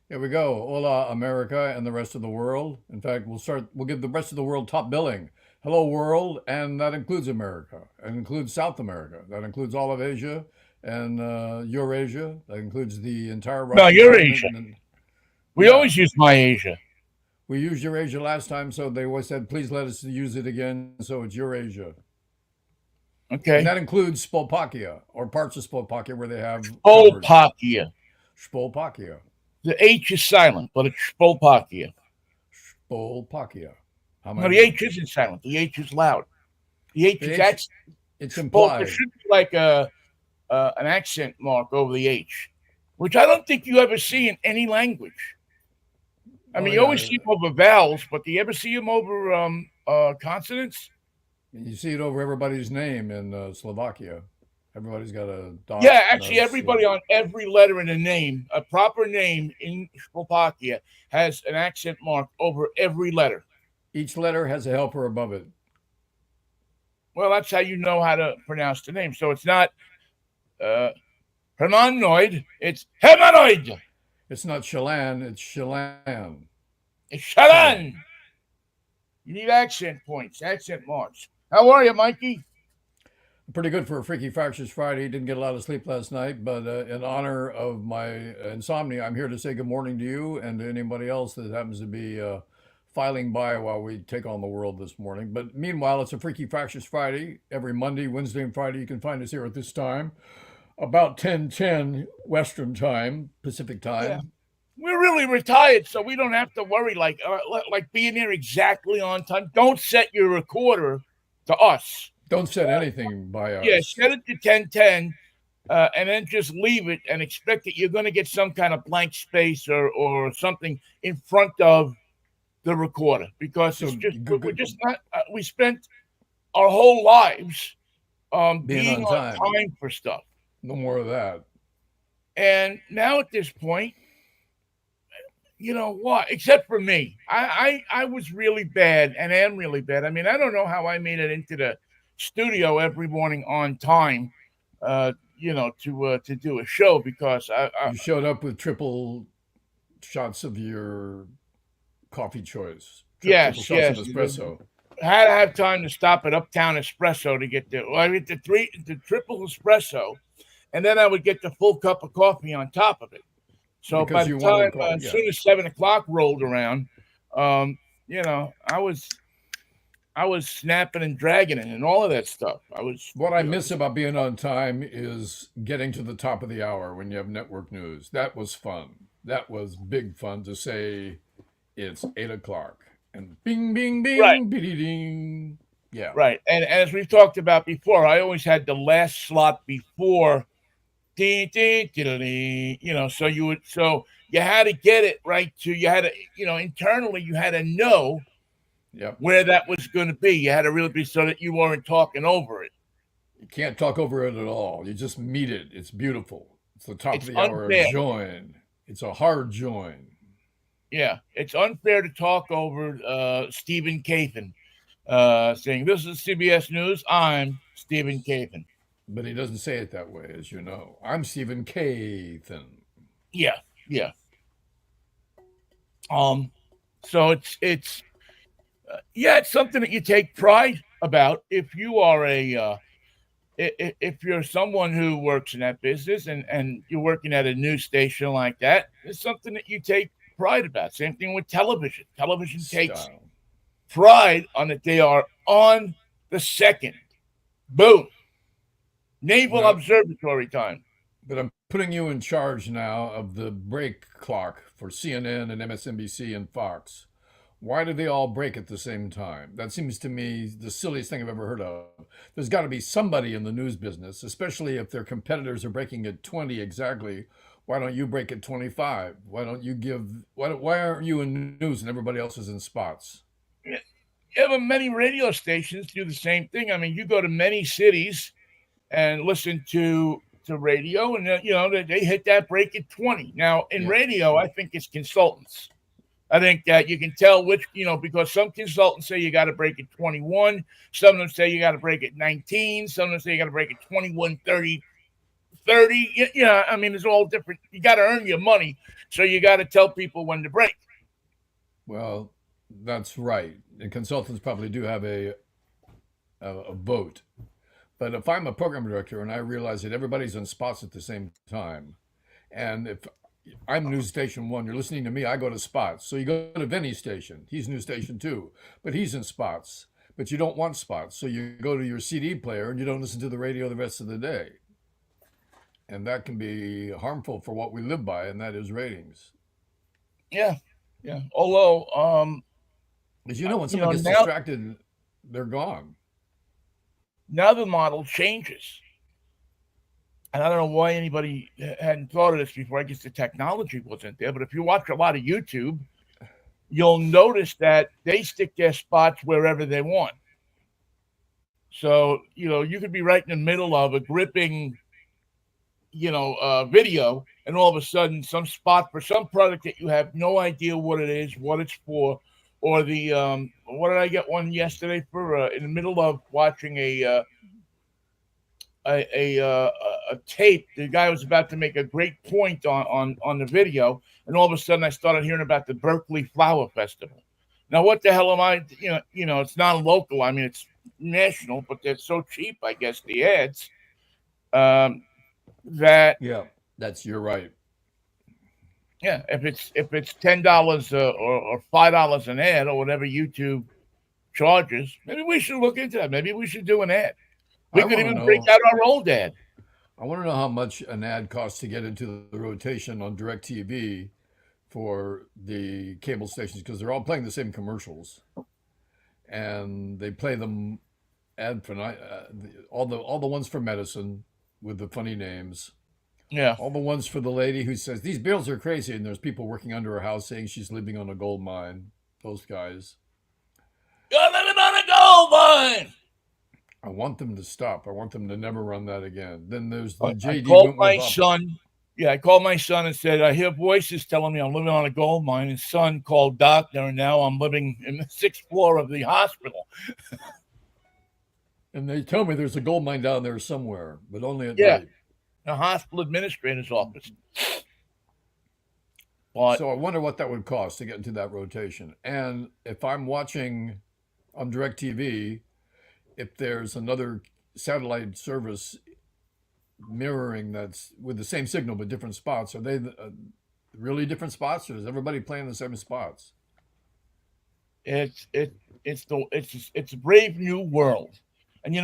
Here we go. Hola, America and the rest of the world. In fact, we'll give the rest of the world top billing. Hello, world, and that includes America. It includes South America. That includes all of Asia and Eurasia. That includes the entire No, Russian you're continent. Asia. And We yeah, always use my Asia. we used Eurasia last time, so they always said, please let us use it again. So it's Eurasia. And Okay. that includes Slovakia or parts of Slovakia where they have covered Spolpakia. Slovakia. The H is silent, but it's Spolpakia. Slovakia. How am No, I the H doing? isn't silent. The H is loud. The H The is H, that's it's There implied. should be like an accent mark over the H, which I don't think you ever see in any language. I Oh mean, you always yeah, see them over vowels, but do you ever see them over consonants? you see it over everybody's name in Slovakia. Everybody's got a dot Yeah, and actually, a everybody slash. on every letter in a name, a proper name in Slovakia, has an accent mark over every letter. Each letter has a helper above it. Well, that's how you know how to pronounce the name. So it's not uh, Hermanoid, it's Hermanoid. It's not Chelan, it's Chelan. It's Chelan. Shalan. You need accent points, accent marks. How are you, Mikey? Pretty good for a Freaky Fractures Friday. Didn't get a lot of sleep last night, but in honor of my insomnia, I'm here to say good morning to you and to anybody else that happens to be filing by while we take on the world this morning. But meanwhile, it's a Freaky Fractures Friday. Every Monday, Wednesday, and Friday, you can find us here at this time, about 10:10 Western Time, Pacific Yeah. Time. We're really retired, so we don't have to worry like being here exactly on time. Don't set your recorder to us. Don't set anything by Yeah, us. set it to 10:10, and then just leave it and expect that you're going to get some kind of blank space or something in front of the recorder because So it's just good, we're good just not. We spent our whole lives being being on on time. time for stuff, No more of that. and now at this point, you know what? Except for me, I was really bad and am really bad. I mean, I don't know how I made it into the studio every morning on time. To do a show because I You showed up with triple shots of your coffee choice, triple yes shots of yes espresso. had to have time to stop at Uptown Espresso to get I get the triple espresso, and then I would get the full cup of coffee on top of it. So by Because the you wanted to time call. as Yeah. soon as 7 o'clock rolled around, um, I was snapping and dragging it and all of that stuff. I was, What I you know, miss about being on time is getting to the top of the hour when you have network news. That was fun. That was big fun to say it's 8 o'clock and bing, bing, right, bing, biddy ding. Yeah. right. And as we've talked about before, I always had the last slot before, ding, ding, ding, ding, so you had to get it right to, you had to, internally, you had to know Yep. where that was going to be. You had to really be so that you weren't talking over it. You can't talk over it at all. You just meet it. It's beautiful. It's the top of It's the hour unfair. join. It's a hard join. Yeah, it's unfair to talk over Stephen Kathan saying, "This is CBS News. I'm Stephen Kathan." But he doesn't say it that way, as you know. I'm Stephen Kathan. Yeah, yeah. Um, so it's something that you take pride about if you are if you're someone who works in that business and you're working at a news station like that. It's something that you take pride about. Same thing with television. Television takes Style. pride on that they are on the second. Boom. Naval Now, Observatory time. but I'm putting you in charge now of the break clock for CNN and MSNBC and Fox. Why do they all break at the same time? That seems to me the silliest thing I've ever heard of. There's got to be somebody in the news business, especially if their competitors are breaking at 20 exactly. Why don't you break at 25? Why don't you give, why aren't you in news and everybody else is in spots? Yeah, but many radio stations do the same thing. I mean, you go to many cities and listen to radio, and they hit that break at 20. Now in Yeah. radio, I think it's consultants. I think that you can tell which, because some consultants say you got to break at 21. Some of them say you got to break at 19. Some of them say you got to break at 21:35. 30. I mean, it's all different. You got to earn your money, so you got to tell people when to break. Well, that's right. And consultants probably do have a vote. But if I'm a program director and I realize that everybody's in spots at the same time, and if I'm News Station 1, you're listening to me, I go to spots. So you go to Vinnie's station. He's News Station 2, but he's in spots. But you don't want spots. So you go to your CD player and you don't listen to the radio the rest of the day. And that can be harmful for what we live by, and that is ratings. Yeah, yeah. Although, Because when someone gets distracted, they're gone. Now the model changes. And I don't know why anybody hadn't thought of this before. I guess the technology wasn't there. But if you watch a lot of YouTube, you'll notice that they stick their spots wherever they want. So, you could be right in the middle of a gripping, video, and all of a sudden some spot for some product that you have no idea what it is, what it's for, or the what did I get one yesterday for in the middle of watching a tape. The guy was about to make a great point on the video, and all of a sudden I started hearing about the Berkeley Flower Festival. Now, what the hell am I? It's not local. I mean, it's national, but they're so cheap, I guess, the ads. That you're right. Yeah, if it's $10 or $5 an ad or whatever YouTube charges, maybe we should look into that. Maybe we should do an ad. We could even break out our old ad. I want to know how much an ad costs to get into the rotation on DirecTV for the cable stations, because they're all playing the same commercials, and they play them ad for all the ones for medicine with the funny names. Yeah. All the ones for the lady who says these bills are crazy, and there's people working under her house saying she's living on a gold mine. Those guys. You're living on a gold mine. I want them to stop. I want them to never run that again. Then there's the JD. I called my son. Yeah, I called my son and said, I hear voices telling me I'm living on a gold mine. His son called doctor, and now I'm living in the 6th floor of the hospital. And they tell me there's a gold mine down there somewhere, but only at night. The hospital administrator's office. So I wonder what that would cost to get into that rotation. And if I'm watching on DirecTV, if there's another satellite service mirroring that's with the same signal but different spots, are they really different spots, or is everybody playing the same spots? It's a brave new world. And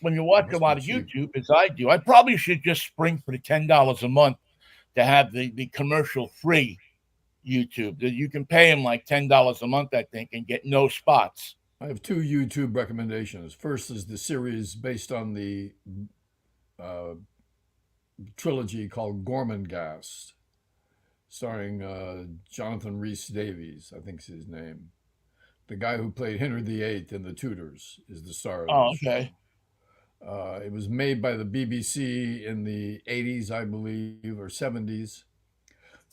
when you watch a lot of YouTube, as I do, I probably should just spring for the $10 a month to have the commercial free YouTube. That you can pay them like $10 a month, I think, and get no spots. I have 2 YouTube recommendations. First is the series based on the trilogy called Gormenghast, starring Jonathan Rhys Davies, I think is his name. The guy who played Henry VIII in The Tudors is the star of this show. It was made by the BBC in the 80s, I believe, or 70s.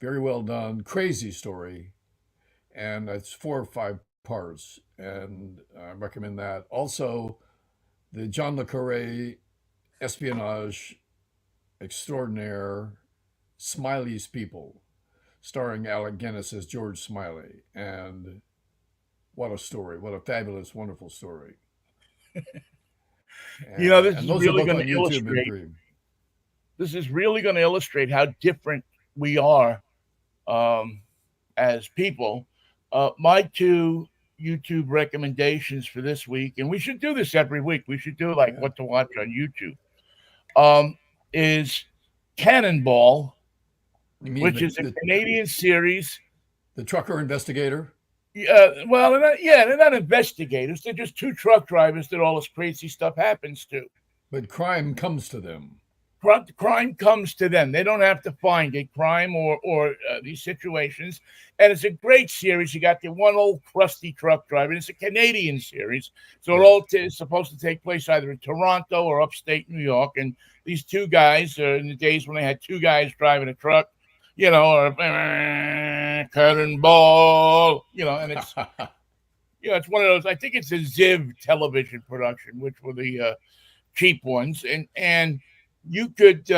Very well done. Crazy story. And it's 4 or 5 parts, and I recommend that. Also, the John le Carré espionage extraordinaire, Smiley's People, starring Alec Guinness as George Smiley. And what a story. What a fabulous, wonderful story. This is really going to illustrate. This is really going to illustrate how different we are as people. My 2 YouTube recommendations for this week, and we should do this every week. We should do what to watch on YouTube. Is Cannonball, which is a Canadian series. The trucker investigator. Well, they're not investigators. They're just 2 truck drivers that all this crazy stuff happens to. But crime comes to them. Crime comes to them. They don't have to find a crime or these situations. And it's a great series. You got the one old crusty truck driver. It's a Canadian series. So it all is supposed to take place either in Toronto or upstate New York. And these 2 guys, in the days when they had 2 guys driving a truck, or Cannonball, and it's, it's one of those, I think it's a Ziv television production, which were the cheap ones. And you could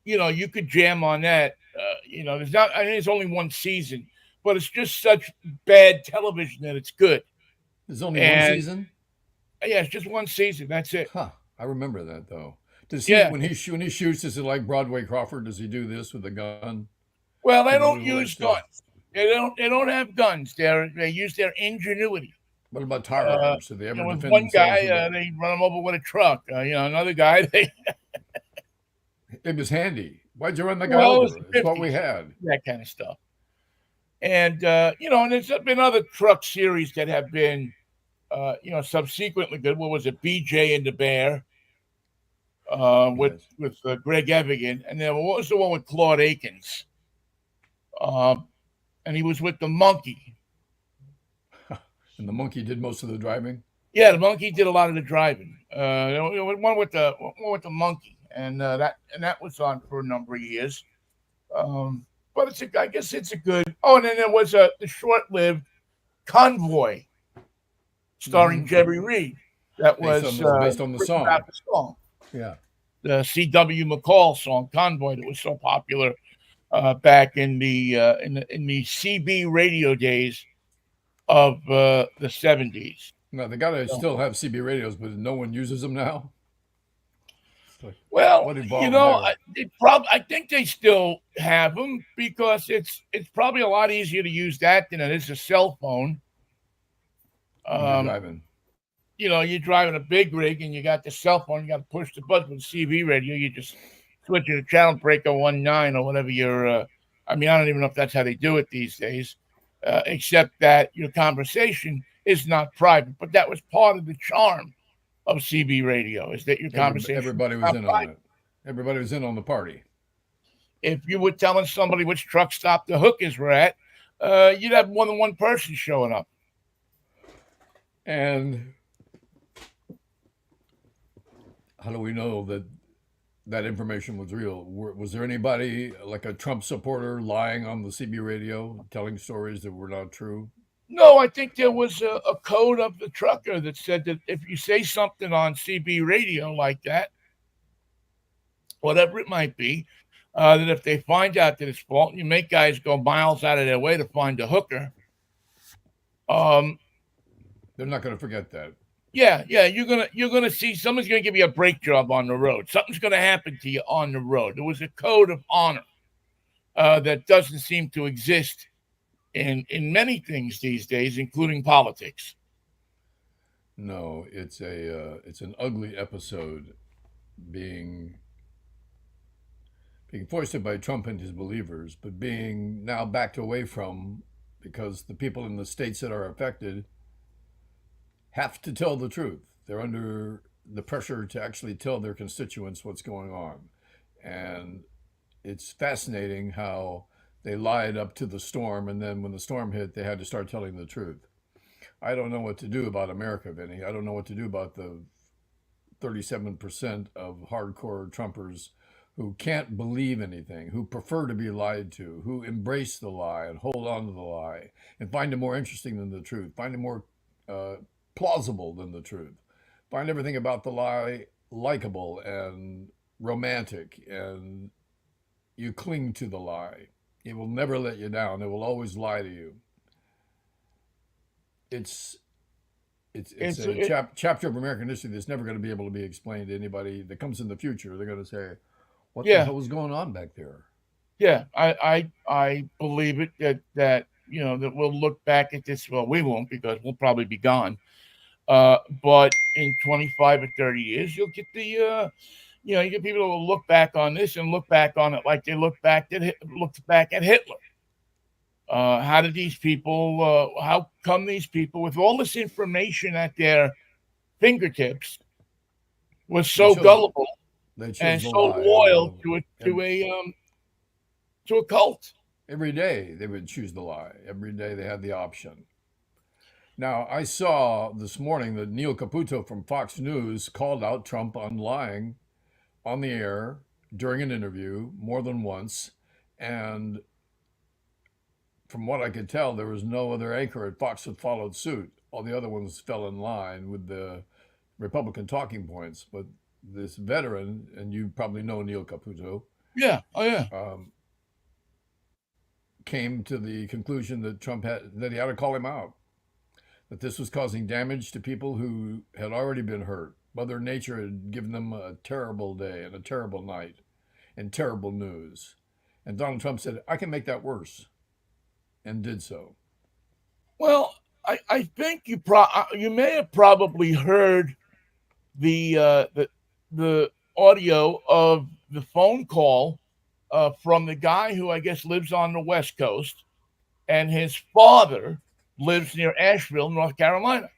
you could jam on that. There's not. I mean, it's only one season, but it's just such bad television that it's good. There's only one And season? yeah, it's just one season. That's it. Huh. I remember that though. Does he Yeah. when he shoots? Is it like Broadway Crawford? Does he do this with a gun? Well, You they know, don't he likes use to. guns. They don't have guns. They use their ingenuity. What about Uh, firearms? Do they ever with defend one themselves guy, with a? they run him over with a truck. Another guy, they It was handy. Why'd you run the guy well, it was over? the It's what we '50s, had. that kind of stuff. And and there's been other truck series that have been subsequently good. What was it, BJ and the Bear, with Yes. Greg Evigan, and then what was the one with Claude Akins? Um, and he was with the Monkey. And the monkey did most of the driving. Yeah, the Monkey did a lot of the driving. One with the Monkey, and that was on for a number of years. Um, but I guess it's a good. Oh, and then there was the short-lived Convoy starring Hmm. Jerry Reed. That was Based on the written song. about the song, Yeah. the C.W. McCall song "Convoy" that was so popular back in the CB radio days of the '70s. No, they gotta So, still have CB radios, but no one uses them now. It's like, well, what evolved there? I think they still have them because it's probably a lot easier to use that than it is a cell phone. When you're Um, driving. you're driving a big rig and you got the cell phone, you got to push the button with the CB radio. You just switch it to channel breaker 19 or whatever I mean, I don't even know if that's how they do it these days, except that your conversation is not private. But that was part of the charm of CB radio is that your conversation Everybody is was not in on private. it. Everybody was in on the party. If you were telling somebody which truck stop the hookers were at, you'd have more than one person showing up. And how do we know that that information was real? Was there anybody like a Trump supporter lying on the CB radio, telling stories that were not true? No, I think there was a code of the trucker that said that if you say something on CB radio like that, whatever it might be, that if they find out that it's false, you make guys go miles out of their way to find a hooker. Um, They're not going to forget that. yeah, you're gonna see someone's gonna give you a brake job on the road. Something's gonna happen to you on the road. There was a code of honor that doesn't seem to exist in many things these days, including politics. No, it's an ugly episode being foisted by Trump and his believers, but being now backed away from because the people in the states that are affected have to tell the truth. They're under the pressure to actually tell their constituents what's going on. And it's fascinating how they lied up to the storm, and then when the storm hit, they had to start telling the truth. I don't know what to do about America, Vinny. I don't know what to do about the 37% of hardcore Trumpers who can't believe anything, who prefer to be lied to, who embrace the lie and hold on to the lie and find it more interesting than the truth, find it more uh, plausible than the truth, find everything about the lie likable and romantic, and you cling to the lie. It will never let you down. It will always lie to you. It's it's It's a it, chapter of American history that's never going to be able to be explained to anybody that comes in the future. They're going to say, "What the yeah, hell was going on back there?" yeah. I believe it that that we'll look back at this. Well, we won't because we'll probably be gone. But in 25 or 30 years, you'll get you get people who will look back on this and look back on it like they looked back at Hitler. How did these people? How come these people, with all this information at their fingertips, was They so chose gullible they chose and the so lie over loyal the to a every, to a cult? every day. They would choose the lie. Every day they had the option. Now I saw this morning that Neil Caputo from Fox News called out Trump on lying on the air during an interview more than once, and from what I could tell, there was no other anchor at Fox that followed suit. All the other ones fell in line with the Republican talking points, but this veteran, and you probably know Neil Caputo, Yeah. Oh yeah. um, came to the conclusion that Trump had that he had to call him out, that this was causing damage to people who had already been hurt. Mother Nature had given them a terrible day and a terrible night and terrible news. And Donald Trump said, I can make that worse, and did so. Well, I think you may have probably heard the uh, the the audio of the phone call from the guy who I guess lives on the West Coast, and his father lives near Asheville, North Carolina,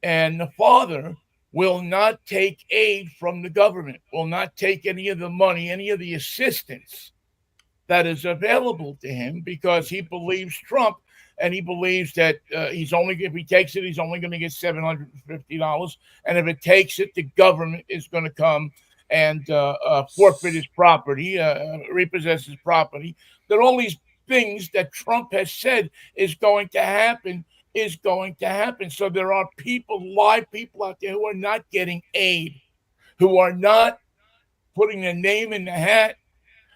and the father will not take aid from the government, will not take any of the money, any of the assistance that is available to him because he believes Trump and he believes that he's only if he takes it, he's only going to get $750, and if it takes it, the government is going to come and forfeit his property, repossess his property. That all these things that Trump has said is going to happen is going to happen. So there are people, live people out there who are not getting aid, who are not putting their name in the hat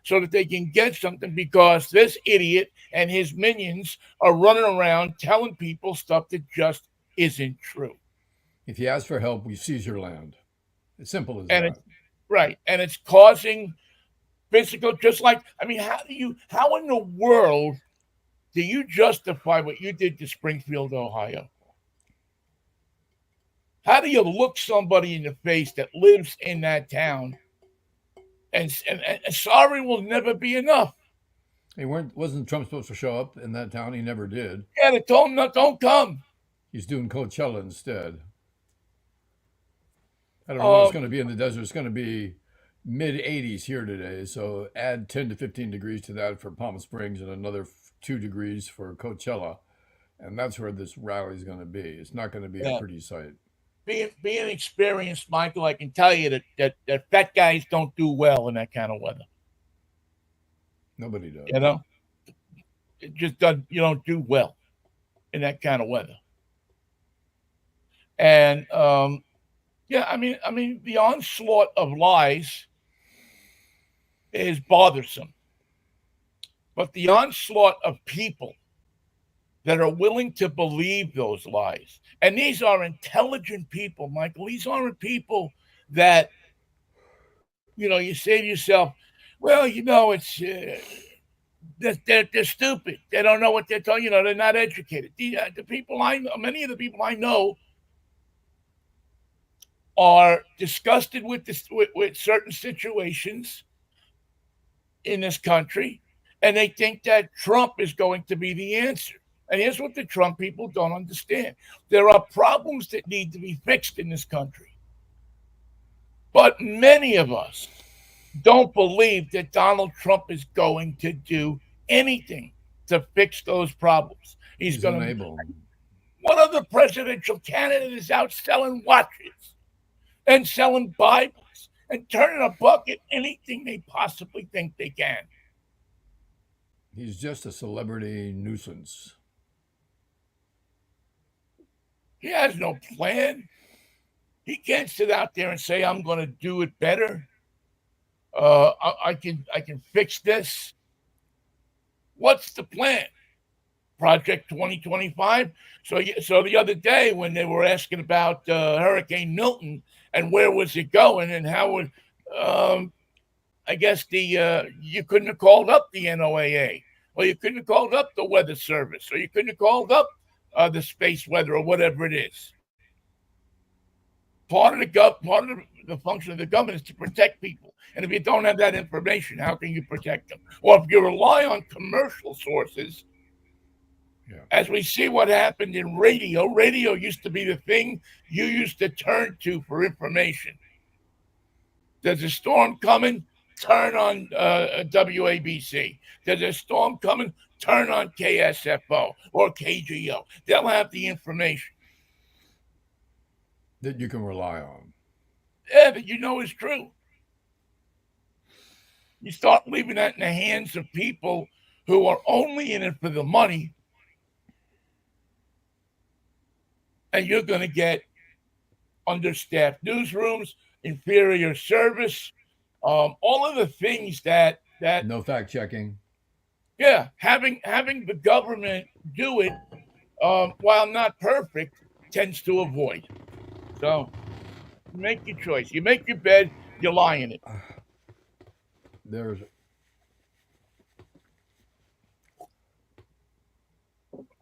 so that they can get something because this idiot and his minions are running around telling people stuff that just isn't true. If you ask for help, we seize your land. As simple as And it's that. right. And it's causing physical, just like, I mean, how in the world do you justify what you did to Springfield, Ohio? How do you look somebody in the face that lives in that town and sorry will never be enough? He wasn't Trump supposed to show up in that town? He never did. Yeah, they told him, no, don't come. He's doing Coachella instead. I don't know when it's Um, going to be in the desert. It's going to be mid 80s here today. So add 10 to 15 degrees to that for Palm Springs and another 2 degrees for Coachella. And that's where this rally is going to be. It's not going to be a yeah, pretty sight. being experienced, Michael, I can tell you that fat guys don't do well in that kind of weather. Nobody does. You know, it just doesn't. You don't do well in that kind of weather. And yeah, I mean, the onslaught of lies is bothersome, but the onslaught of people that are willing to believe those lies, and these are intelligent people, Michael. These aren't people that you say to yourself, well, it's they're stupid. They don't know what they're talking. They're not educated. The people I know, many of the people I know, are disgusted with with certain situations in this country, and they think that Trump is going to be the answer. And here's what the Trump people don't understand: there are problems that need to be fixed in this country, but many of us don't believe that Donald Trump is going to do anything to fix those problems. He's He's going to. unable. What other presidential candidate is out selling watches and selling Bibles and turning a buck at anything they possibly think they can? He's just a celebrity nuisance. He has no plan. He can't sit out there and say, "I'm going to do it better. I can fix this." What's the plan? Project 2025. So the other day when they were asking about Hurricane Milton and where was it going and how would um, I guess the you couldn't have called up the NOAA, or you couldn't have called up the Weather Service, or you couldn't have called up the space weather or whatever it is. Part of the function of the government is to protect people, and if you don't have that information, how can you protect them? Or if you rely on commercial sources, Yeah. as we see what happened in radio. Radio used to be the thing you used to turn to for information. There's a storm coming, turn on WABC. There's a storm coming, turn on KSFO or KGO. They'll have the information. That you can rely on. Yeah, that is true. You start leaving that in the hands of people who are only in it for the money, and you're going to get understaffed newsrooms. inferior service, all of the things that No fact checking. yeah, having the government do it while not perfect tends to avoid. So you make your choice. You make your bed, you lie in it. There's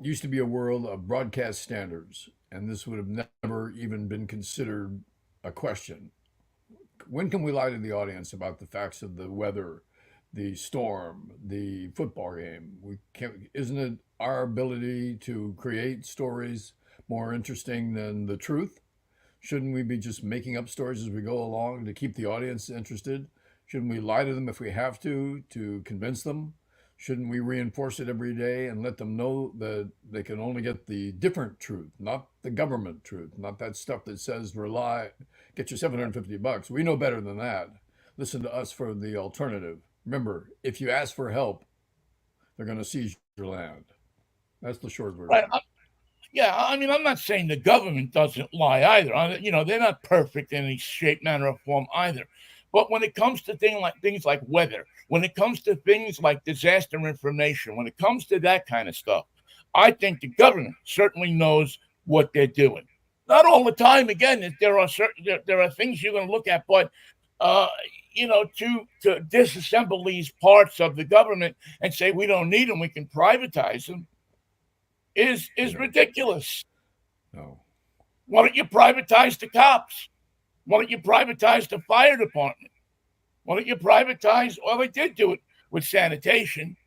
used to be a world of broadcast standards, and this would have never even been considered a question. When can we lie to the audience about the facts of the weather, the storm, the football game? We can't. Isn't it our ability to create stories more interesting than the truth? Shouldn't we be just making up stories as we go along to keep the audience interested? Shouldn't we lie to them if we have to convince them? Shouldn't we reinforce it every day and let them know that they can only get the different truth, not the government truth, not that stuff that says rely, get you $750. We know better than that. Listen to us for the alternative. Remember, if you ask for help, they're going to seize your land. That's the short Right. version. Yeah, I mean, I'm not saying the government doesn't lie either. You know, they're not perfect in any shape, manner, or form either. But when it comes to things like weather, when it comes to things like disaster information, when it comes to that kind of stuff, I think the government certainly knows what they're doing. Not all the time. Again, there are things you're going to look at, but uh, you know, to disassemble these parts of the government and say we don't need them, we can privatize them is No, ridiculous. no. Why don't you privatize the cops? Why don't you privatize the fire department? Why don't you privatize? Well, they did do it with sanitation,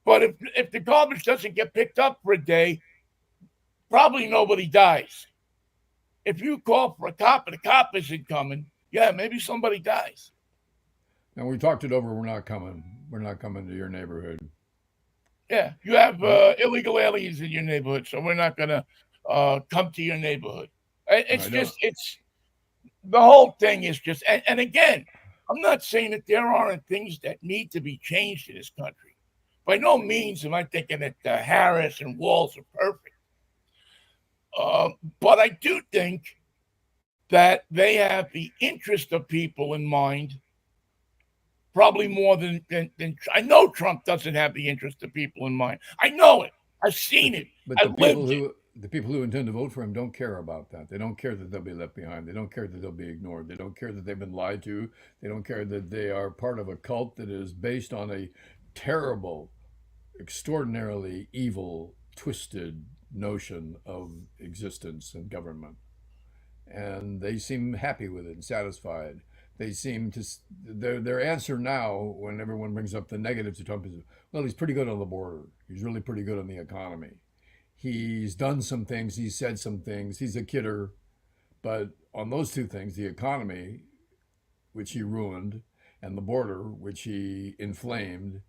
but if the garbage doesn't get picked up for a day, probably nobody dies. If you call for a cop and the cop isn't coming, yeah, maybe somebody dies. Now we talked it over. We're not coming. We're not coming to your neighborhood. Yeah, you have No, illegal aliens in your neighborhood, so we're not going to come to your neighborhood. I don't. It's the whole thing is just, and again, I'm not saying that there aren't things that need to be changed in this country. By no means am I thinking that Harris and Walls are perfect. But I do think that they have the interest of people in mind, probably more than I know Trump doesn't have the interest of people in mind. I know it. I've But seen it. but I've lived it. the people who intend to vote for him don't care about that. They don't care that they'll be left behind. They don't care that they'll be ignored. They don't care that they've been lied to. They don't care that they are part of a cult that is based on a terrible, extraordinarily evil, twisted notion of existence and government. And they seem happy with it and satisfied. They seem to their answer now when everyone brings up the negatives to Trump is, well, he's pretty good on the border. He's really pretty good on the economy. He's done some things. He's said some things. He's a kidder, but on those two things, the economy, which he ruined, and the border, which he inflamed,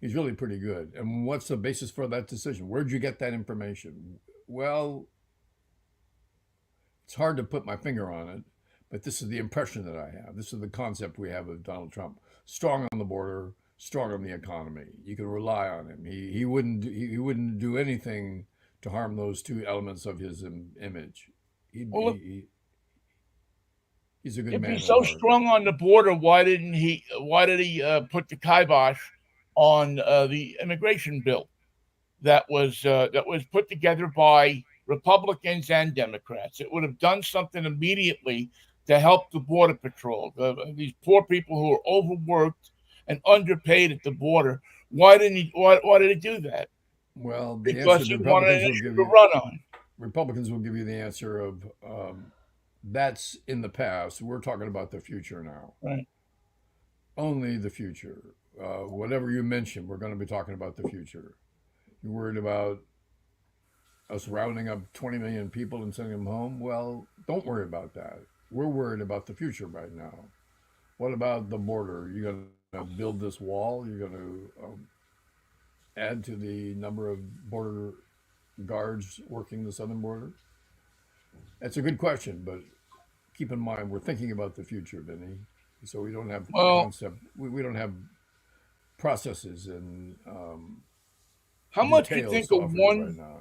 he's really pretty good. And what's the basis for that decision? Where'd you get that information? Well, it's hard to put my finger on it, but this is the impression that I have. This is the concept we have of Donald Trump. Strong on the border, strong on the economy. You can rely on him. He wouldn't do anything to harm those two elements of his image. Well, He's a good if man he's at so heart. strong on the border, why didn't he? Why did he put the kibosh on the immigration bill that was put together by Republicans and Democrats? It would have done something immediately to help the border patrol. These poor people who are overworked and underpaid at the border. Why didn't he? Why did he do that? Well, the answer Because the he wanted Republicans an will issue give to you run on. Republicans will give you the answer of that's in the past. We're talking about the future now. Right. Only the future. Whatever you mention, we're going to be talking about the future. You're worried about us rounding up 20 million people and sending them home? Well, don't worry about that. We're worried about the future right now. What about the border? You're going to build this wall? You're going to add to the number of border guards working the southern border? That's a good question, but keep in mind we're thinking about the future, Vinny. So we don't have Well, concept. We don't have processes and how much you details think to a offer you right one now.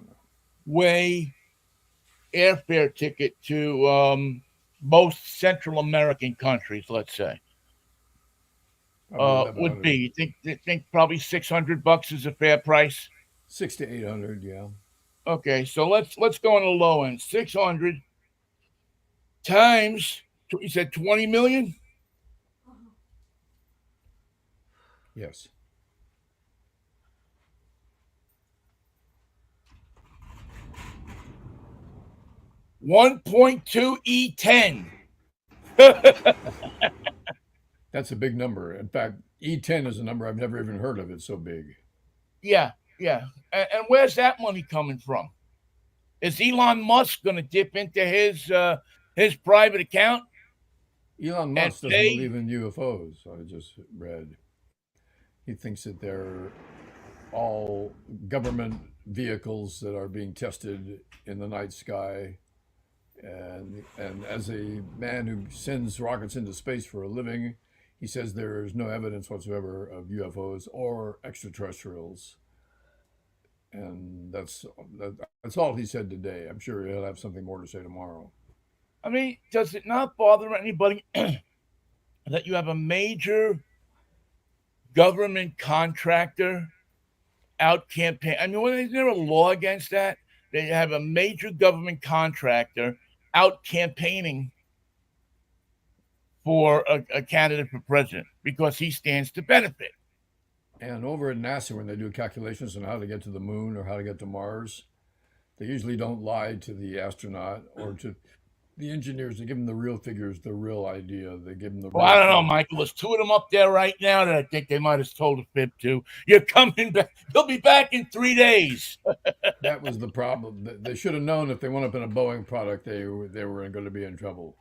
way airfare ticket to most Central American countries, let's say, Probably would be? 1,100, You think probably $600 is a fair price? 6 to 800. Yeah. Okay, so let's go on the low end. 600 times you said 20 million? Yes. 1.2 E10. That's a big number. In fact, E10 is a number I've never even heard of. It's so big. Yeah, yeah. And where's that money coming from? Is Elon Musk going to dip into his private account Elon and Musk doesn't pay? believe in UFOs. I just read. He thinks that they're all government vehicles that are being tested in the night sky. And as a man who sends rockets into space for a living, he says there is no evidence whatsoever of UFOs or extraterrestrials. And that's all he said today. I'm sure he'll have something more to say tomorrow. I mean, does it not bother anybody that you have a major government contractor out campaign? I mean, is there a law against that? They have a major government contractor out campaigning for a candidate for president because he stands to benefit. And over at NASA, when they do calculations on how to get to the moon or how to get to Mars, they usually don't lie to the astronaut or to the engineers. They give them the real figures, the real idea. They give them the Well, real I don't know, thing. Michael. There's two of them up there right now that I think they might have told a fib to. You're coming back. He'll be back in 3 days. That was the problem. They should have known if they went up in a Boeing product, they were going to be in trouble.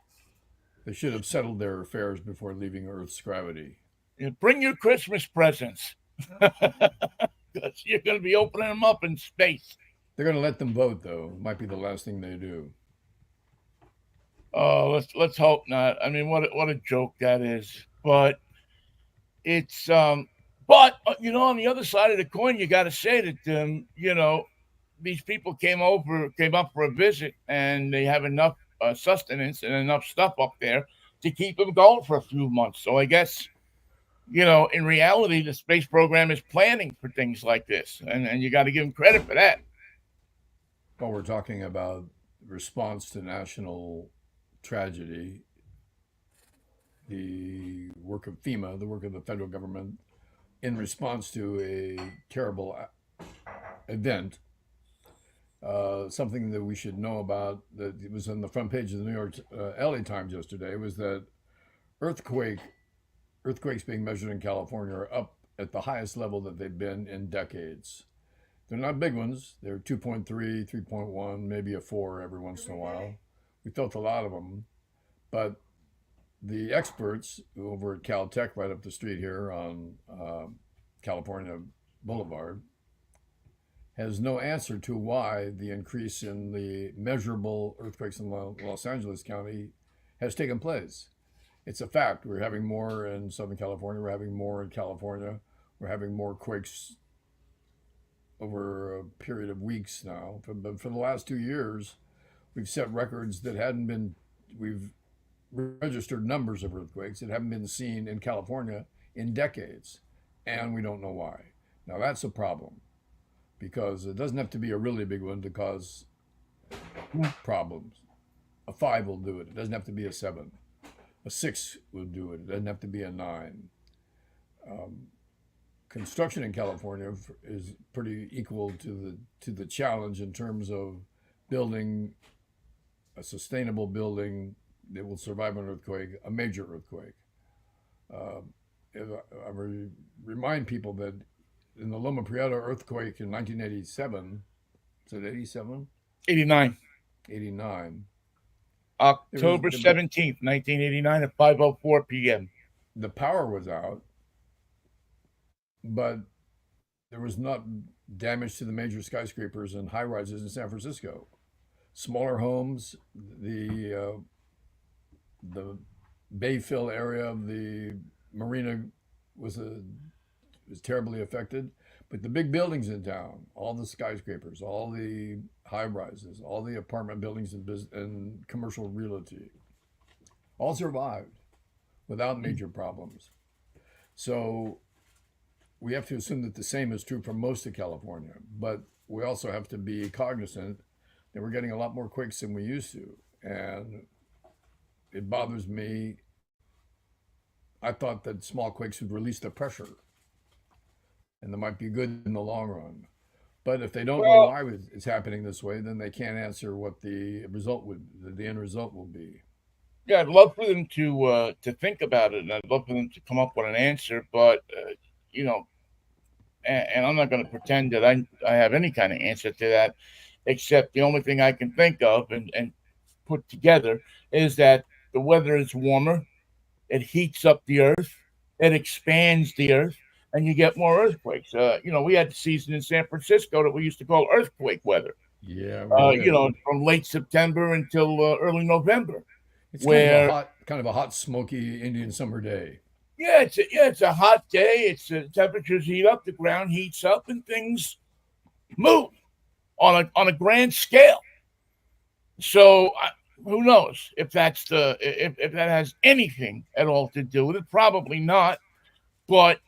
They should have settled their affairs before leaving Earth's gravity. Bring your Christmas presents. Because you're going to be opening them up in space. They're going to let them vote, though. Might be the last thing they do. Oh, let's hope not. I mean, what a joke that is. But it's on the other side of the coin, you got to say that these people came up for a visit, and they have enough sustenance and enough stuff up there to keep them going for a few months. So I guess in reality, the space program is planning for things like this, and you got to give them credit for that. While we're talking about response to national tragedy, the work of FEMA, the work of the federal government in response to a terrible event, something that we should know about that it was on the front page of the New York LA Times yesterday was that earthquakes being measured in California are up at the highest level that they've been in decades. They're not big ones. They're 2.3, 3.1, maybe a 4 every once in a while. We felt a lot of them. But the experts over at Caltech, right up the street here on California Boulevard, has no answer to why the increase in the measurable earthquakes in Los Angeles County has taken place. It's a fact. We're having more in Southern California. We're having more in California. We're having more quakes over a period of weeks now. But for the last 2 years, we've set records that hadn't been, we've registered numbers of earthquakes that haven't been seen in California in decades. And we don't know why. Now, that's a problem because it doesn't have to be a really big one to cause problems. A 5 will do it. It doesn't have to be a 7. A 6 will do it. It doesn't have to be a 9. Construction in California is pretty equal to the challenge in terms of building a sustainable building that will survive an earthquake, a major earthquake. Uh, I remind people that in the Loma Prieta earthquake in 1987, is it 87? 89. 89. October 17th, 1989 at 5:04 p.m. The power was out, but there was not damage to the major skyscrapers and high rises in San Francisco. Smaller homes, the Bayfill area of the marina was terribly affected, but the big buildings in town, all the skyscrapers, all the high rises, all the apartment buildings and commercial realty all survived without major problems. So we have to assume that the same is true for most of California, but we also have to be cognizant that we're getting a lot more quakes than we used to. And it bothers me. I thought that small quakes would release the pressure and that might be good in the long run. But if they don't know Well, why it's happening this way, then they can't answer what the end result will be. yeah, I'd love for them to think about it, and I'd love for them to come up with an answer. But you know, and I'm not going to pretend that I have any kind of answer to that, except the only thing I can think of and put together is that the weather is warmer, it heats up the earth, it expands the earth, and you get more earthquakes. We had the season in San Francisco that we used to call earthquake weather. Yeah, we did. From late September until early November, It's where kind of a hot, smoky Indian summer day. it's a hot day. It's temperatures heat up, the ground heats up, and things move on a grand scale. So who knows if that has anything at all to do with it? Probably not. But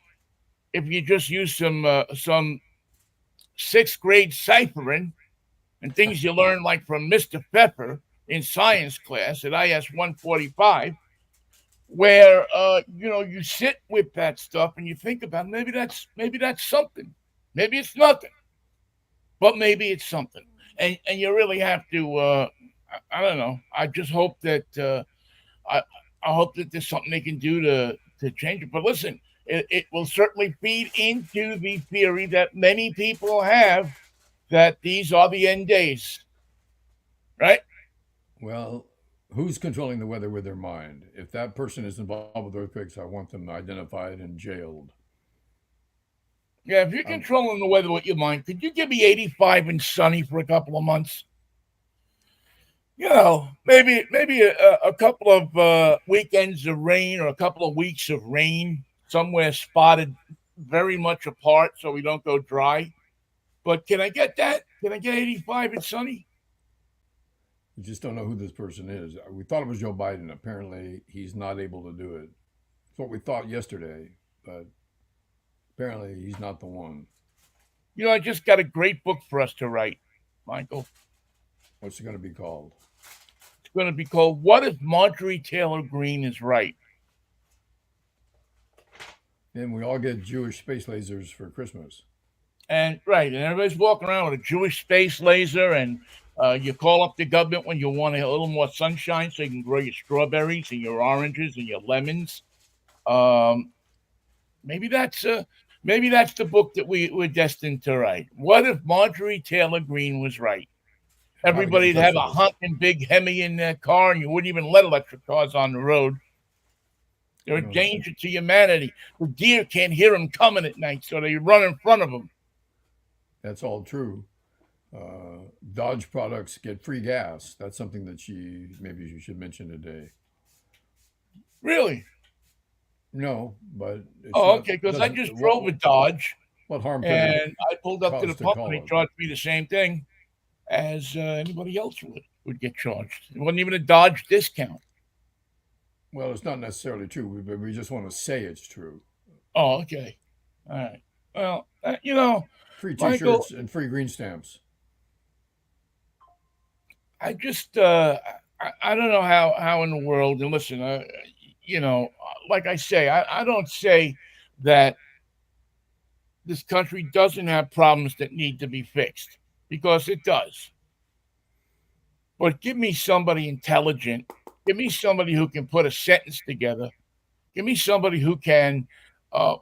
if you just use some sixth grade ciphering and things you learn like from Mr. Pepper in science class at IS 145, where you sit with that stuff and you think about it, maybe that's something. Maybe it's nothing, but maybe it's something. And you really have to I don't know. I just hope that I I hope that there's something they can do to change it. But listen, it will certainly feed into the theory that many people have that these are the end days, right? Well, who's controlling the weather with their mind? If that person is involved with earthquakes, I want them identified and jailed. Yeah, if you're Um, controlling the weather with your mind, could you give me 85 and sunny for a couple of months? Maybe a couple of weekends of rain or a couple of weeks of rain somewhere spotted very much apart so we don't go dry. But can I get that? Can I get 85 and sunny? you just don't know who this person is. We thought it was Joe Biden. Apparently, he's not able to do it. It's what we thought yesterday, but apparently, he's not the one. I just got a great book for us to write, Michael. What's it going to be called? It's going to be called What If Marjorie Taylor Greene is Right? Then we all get Jewish space lasers for Christmas. And right, and everybody's walking around with a Jewish space laser, and you call up the government when you want a little more sunshine so you can grow your strawberries and your oranges and your lemons. Um, maybe that's the book that we're destined to write. What if Marjorie Taylor Greene was right? How to get in Everybody'd touch have a with us. honking big Hemi in their car, and you wouldn't even let electric cars on the road. They're a No, danger to humanity. The deer can't hear them coming at night, so they run in front of them. that's all true. Dodge products get free gas. That's something that maybe she should mention today. Really? No, but it's Oh, not okay. Because I doesn't just drove a Dodge, what harm could it and I pulled up to the cause to pump, and call they it? charged me the same thing as anybody else would get charged. It wasn't even a Dodge discount. Well, it's not necessarily true, but we just want to say it's true. Oh, okay. All right. Well, Free Michael, T-shirts and free green stamps. I just I don't know how in the world. And listen, like I say, I don't say that this country doesn't have problems that need to be fixed because it does. But give me somebody intelligent. Give me somebody who can put a sentence together. Give me somebody who can, uh,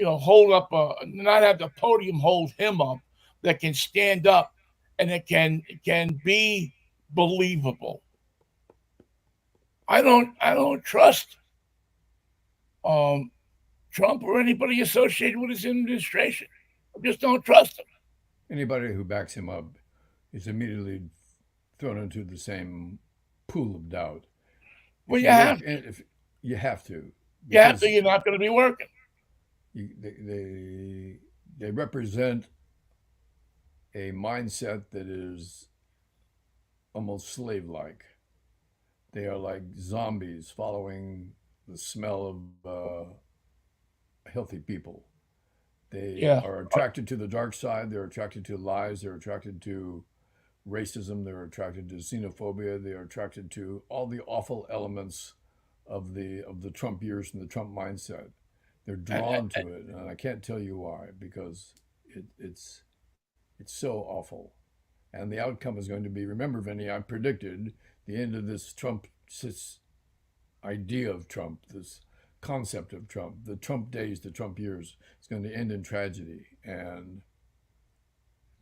hold up, not have the podium hold him up, that can stand up and that can be believable. I don't trust um, Trump or anybody associated with his administration. I just don't trust him. Anybody who backs him up is immediately thrown into the same pool of doubt. Well, If you you work, have to. if you have to, You have to. because You're not going to be working. you, they represent a mindset that is almost slave-like. They are like zombies following the smell of healthy people. They Yeah. are attracted to the dark side. They're attracted to lies. They're attracted to racism. They're attracted to xenophobia. They are attracted to all the awful elements of the Trump years and the Trump mindset. They're And, drawn to it, and I can't tell you why because it's so awful. And the outcome is going to be, remember, Vinny, I predicted the end of this idea of Trump, this concept of Trump, the Trump days, the Trump years, is going to end in tragedy, and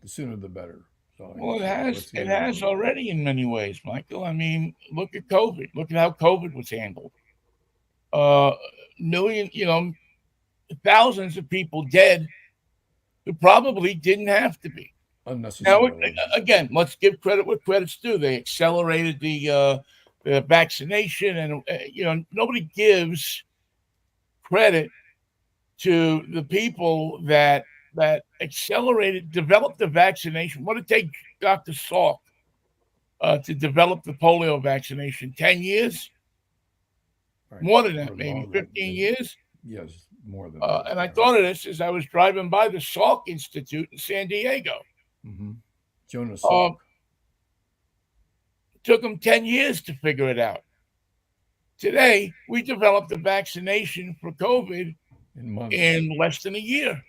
the sooner the better. That's all I well, can it say. has Let's it get it has over with. already in many ways, Michael. I mean, look at COVID. Look at how COVID was handled. Uh, million, thousands of people dead who probably didn't have to be. Now, Unnecessarily. again, let's give credit where credit's due. They accelerated the vaccination, and nobody gives credit to the people that accelerated, developed the vaccination. What did it take Dr. Salk to develop the polio vaccination? 10 years, Right. more than Or that, maybe longer. 15 years. Yes, more than that. And I Yeah. thought of this as I was driving by the Salk Institute in San Diego. Mm-hmm. Jonas Um, Salk took them 10 years to figure it out. Today, we developed a vaccination for COVID in months. in less than a year.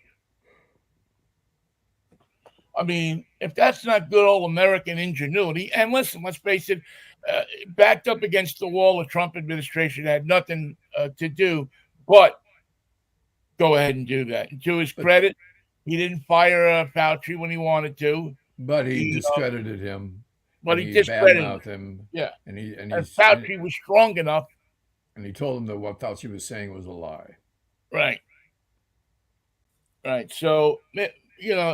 I mean, if that's not good old American ingenuity, and listen, let's face it, backed up against the wall, the Trump administration had nothing to do but go ahead and do that. And to his But credit, he didn't fire Fauci when he wanted to. but he He, discredited him, but and he he discredited him. badmouthed him, Yeah, and he and and he's Fauci was strong enough, and he told him that what Fauci was saying was a lie. right? Right. So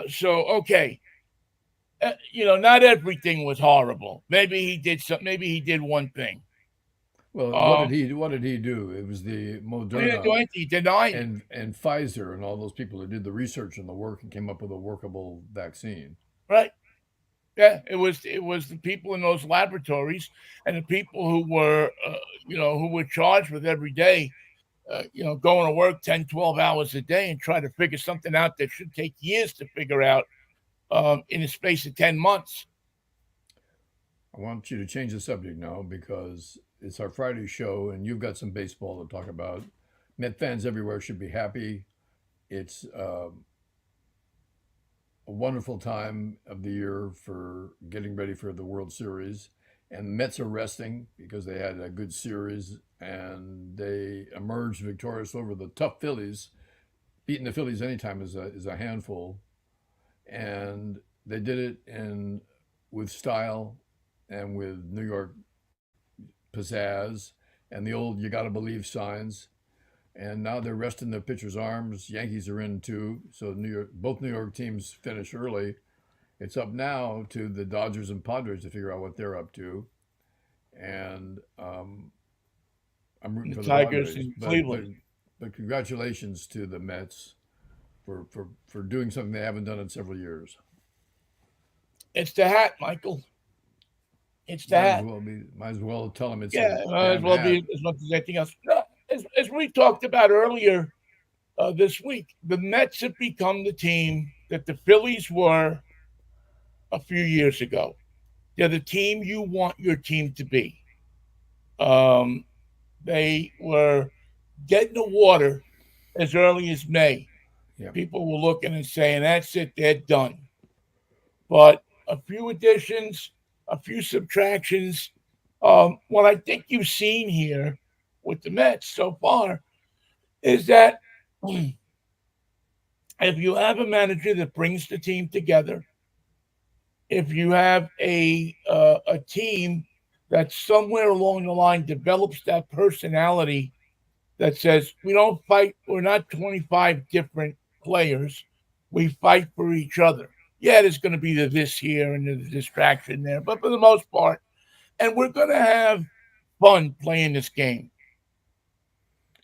so okay. Not everything was horrible. Maybe he did some. Maybe he did one thing. Well, Um, what did he do? It was the he didn't do Moderna anything. He denied it. and Pfizer and all those people that did the research and the work and came up with a workable vaccine. Right. Yeah. It was the people in those laboratories and the people who were charged with every day, going to work 10, 12 hours a day and try to figure something out that should take years to figure out in a space of 10 months. I want you to change the subject now because it's our Friday show and you've got some baseball to talk about. Met fans everywhere should be happy. It's a wonderful time of the year for getting ready for the World Series. And the Mets are resting because they had a good series and they emerged victorious over the tough Phillies. Beating the Phillies anytime is a handful. And they did it with style and with New York pizzazz and the old you got to believe signs. And now they're resting their pitchers' arms. Yankees are in too. So both New York teams finish early. It's up now to the Dodgers and Padres to figure out what they're up to. And I'm rooting The for the Tigers Padres. in Cleveland. But congratulations to the Mets for doing something they haven't done in several years. It's the hat, Michael. It's the Might as hat. well be. Might as well tell them it's a Yeah, as damn well hat. be as much as anything else. No, as we talked about earlier this week, the Mets have become the team that the Phillies were a few years ago. They're the team you want your team to be. Um, they were getting the water as early as May. Yeah. People were looking and saying, "That's it, they're done." But a few additions, a few subtractions. What I think you've seen here with the Mets so far is that if you have a manager that brings the team together, if you have a team that somewhere along the line develops that personality that says we don't fight, we're not 25 different players, we fight for each other. Yeah, there's going to be the this here and the distraction there, but for the most part, and we're going to have fun playing this game.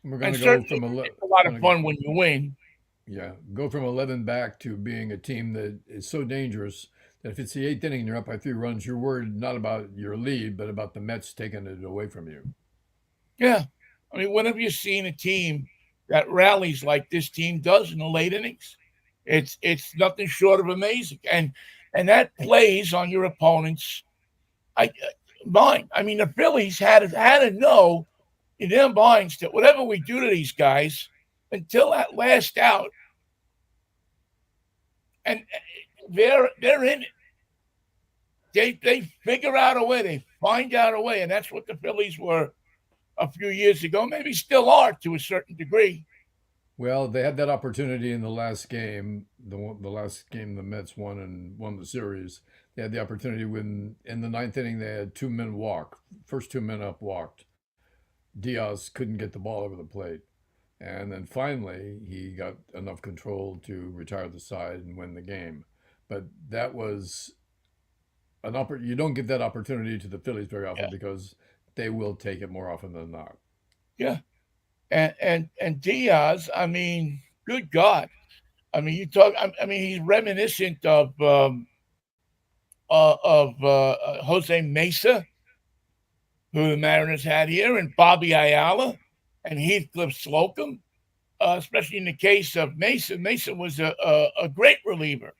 And we're going And to go certainly, from it's a lot of going to fun when you win. yeah go from 11 back to being a team that is so dangerous And if it's the eighth inning and you're up by 3 runs, you're worried not about your lead, but about the Mets taking it away from you. Yeah. I mean, when have you seen a team that rallies like this team does in the late innings? It's nothing short of amazing. And that plays on your opponent's I mind. I mean, the Phillies had to know in their minds that whatever we do to these guys until that last out, and they're in it. They figure out a way. They find out a way, and that's what the Phillies were a few years ago. Maybe still are to a certain degree. Well, they had that opportunity in the last game, the last game the Mets won the series. They had the opportunity when in the ninth inning they had 2 men walk. First 2 men up walked. Diaz couldn't get the ball over the plate. And then finally, he got enough control to retire the side and win the game. But that was you don't get that opportunity to the Phillies very often Yeah, because they will take it more often than not. yeah. And Diaz, I mean, good God. I mean, you talk. I mean, he's reminiscent of Jose Mesa, who the Mariners had here, and Bobby Ayala, and Heathcliff Slocum. Especially in the case of Mesa. Mesa was a great reliever,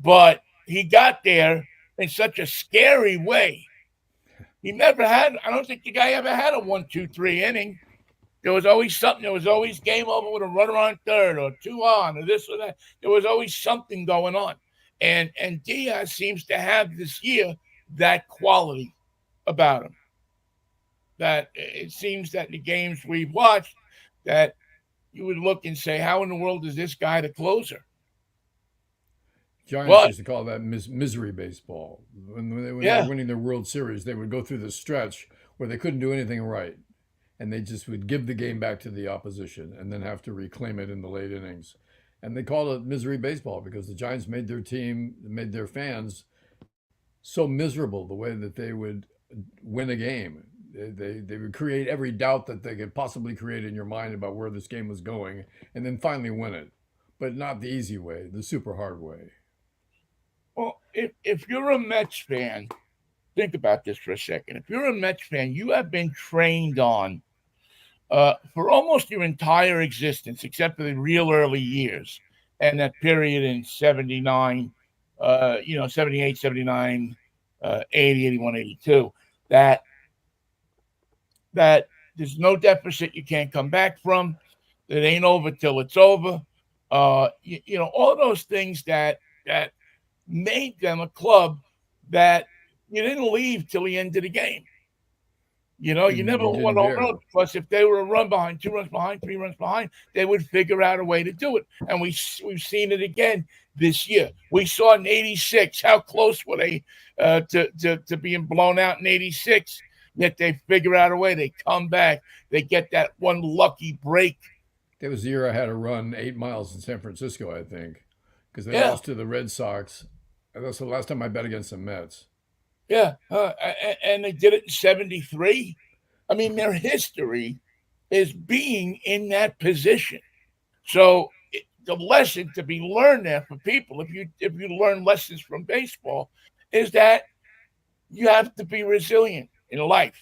but he got there in such a scary way. He never had. I don't think the guy ever had a 1, 2, 3 inning. There was always something. There was always game over with a runner on third or two on or this or that. There was always something going on. And Diaz seems to have this year that quality about him. That it seems that the games we've watched that you would look and say, how in the world is this guy the closer? Giants But used to call that misery baseball. When they were yeah, winning their World Series, they would go through this stretch where they couldn't do anything right. And they just would give the game back to the opposition and then have to reclaim it in the late innings. And they called it misery baseball because the Giants made their team, made their fans so miserable the way that they would win a game. They would create every doubt that they could possibly create in your mind about where this game was going and then finally win it. But not the easy way, the super hard way. well, if you're a Mets fan, think about this for a second. If you're a Mets fan, you have been trained on for almost your entire existence, except for the real early years and that period in 79, 78, 79, 80, 81, 82, that that there's no deficit you can't come back from. It ain't over till it's over. All those things that made them a club that you didn't leave till the end of the game. You never You won didn't home run dare. because if they were a run behind, 2 runs behind, 3 runs behind, they would figure out a way to do it. And we've seen it again this year. We saw in '86 how close were they to being blown out in '86. Yet they figure out a way. They come back. They get that one lucky break. That was the year I had to run 8 miles in San Francisco, I think, because they Yeah, lost to the Red Sox. And that's the last time I bet against the Mets. yeah. And they did it in '73. I mean, their history is being in that position. So the lesson to be learned there for people, if you learn lessons from baseball, is that you have to be resilient in life.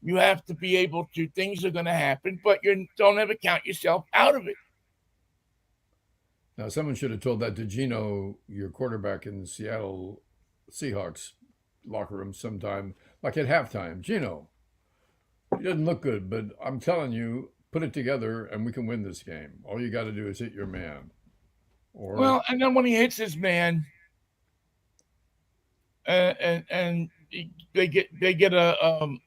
You have to be able to. Things are going to happen, but you don't ever count yourself out of it. Now, someone should have told that to Gino, your quarterback in the Seattle Seahawks locker room sometime, like at halftime. Gino, he doesn't look good, but I'm telling you, put it together and we can win this game. All you got to do is hit your man. Or Well, and then when he hits his man, and they get a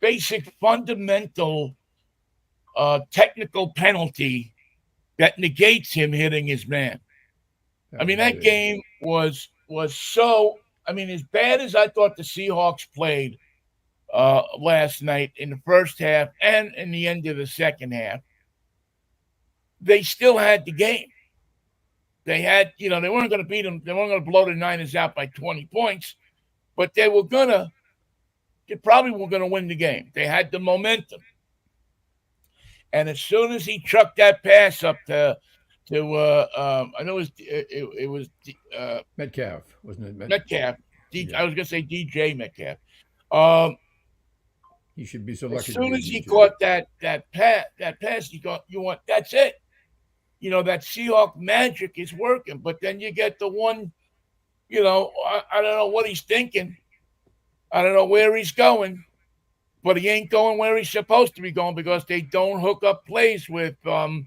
basic fundamental technical penalty that negates him hitting his man. I that mean, was that big. game was so. I mean, as bad as I thought the Seahawks played last night in the first half and in the end of the second half, they still had the game. They had, they weren't going to beat them. They weren't going to blow the Niners out by 20 points, but they probably were going to win the game. They had the momentum. And as soon as he chucked that pass up to to I know it was Metcalf, wasn't it? Metcalf. I Yeah. was gonna say DJ Metcalf. Um, He should be so as lucky to soon be a as he DJ. caught that pass, you want that's it. That Seahawk magic is working, but then you get the one. I don't know what he's thinking. I don't know where he's going, but he ain't going where he's supposed to be going because they don't hook up plays with out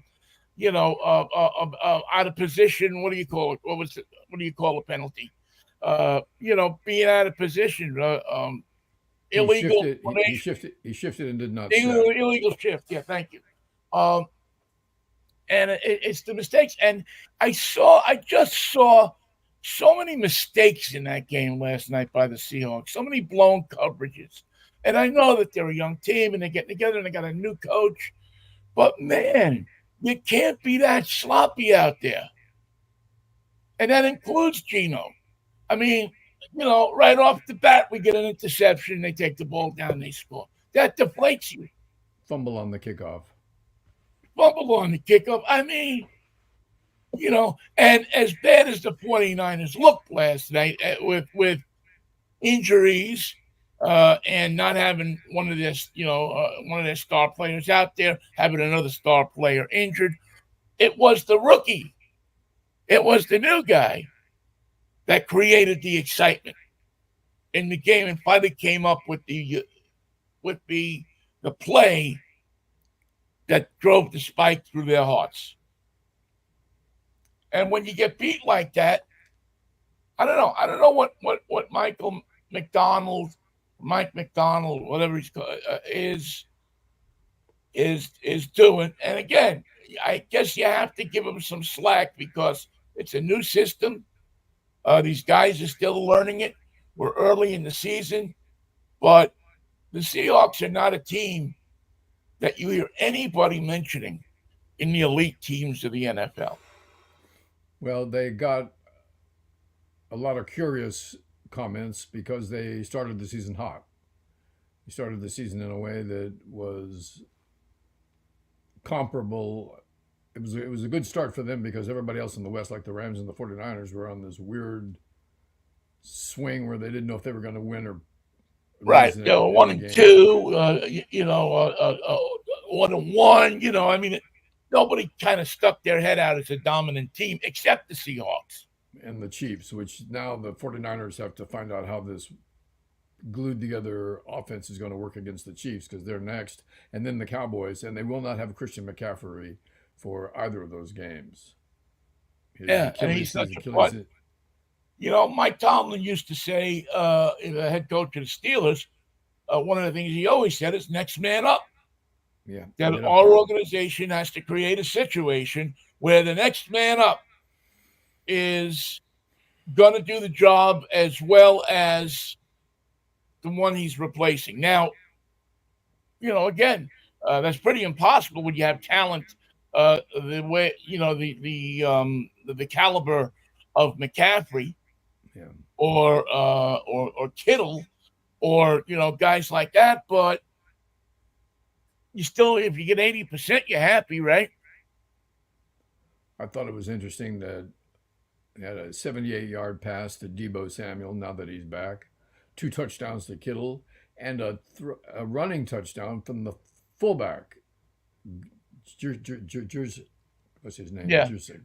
of position. What do you call it? What do you call a penalty? Being out of position, He illegal shifted. He formation, shifted. He shifted and did not step. illegal shift. Yeah, thank you. Um, and it's the mistakes. And I just saw so many mistakes in that game last night by the Seahawks. So many blown coverages. And I know that they're a young team and they're getting together and they got a new coach. But man, you can't be that sloppy out there. And that includes Gino. I mean, right off the bat, we get an interception, they take the ball down, they score. That deflates you. Fumble on the kickoff. Fumble on the kickoff. I mean, and as bad as the 49ers looked last night with injuries and not having one of their star players out there, having another star player injured, it was the rookie. It was the new guy that created the excitement in the game and finally came up with the play that drove the spike through their hearts. And when you get beat like that, I don't know. I don't know what Mike McDonald, whatever he's called, is doing. And again, I guess you have to give him some slack because it's a new system. These guys are still learning it. We're early in the season, but the Seahawks are not a team that you hear anybody mentioning in the elite teams of the NFL. Well, they got a lot of curious comments because they started the season hot. They started the season in a way that was comparable. It was a good start for them because everybody else in the West, like the Rams and the 49ers, were on this weird swing where they didn't know if they were going to win or Right. lose in One the and game. two, 1-1. I mean, nobody kind of stuck their head out as a dominant team except the Seahawks. And the Chiefs, which now the 49ers have to find out how this glued together offense is going to work against the Chiefs because they're next, and then the Cowboys, and they will not have Christian McCaffrey for either of those games. His Yeah, and Achilles, he's his such a Achilles. fun. Mike Tomlin used to say, the head coach of the Steelers, one of the things he always said is next man up. Yeah, That get up our there. organization has to create a situation where the next man up is going to do the job as well as the one he's replacing. Now, again, that's pretty impossible when you have talent the way the caliber of McCaffrey Yeah, or Kittle or guys like that. But you still, if you get 80%, you're happy, right? I thought it was interesting that he had a 78-yard pass to Debo Samuel. Now that he's back, 2 touchdowns to Kittle, and a running touchdown from the fullback. What's his name? Yeah. Jusic.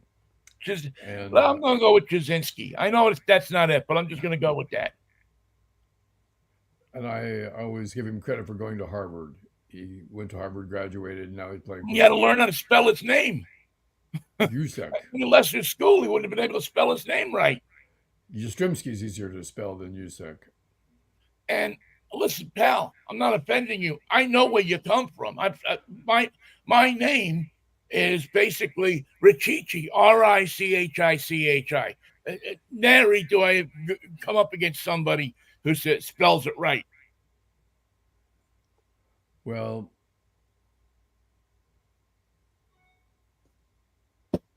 Just, And well, I'm going to go with Jasinski. I know that's not it, but I'm just going to go with that. and I always give him credit for going to Harvard. He went to Harvard, graduated, and now he's playing He had to football. learn how to spell his name. Jusek. In lesser school, he wouldn't have been able to spell his name right. Yastrzemski's easier to spell than Jusek. And listen, pal, I'm not offending you. I know where you come from. My name is basically Richichi, Richichi. Nary do I come up against somebody who spells it right. Well,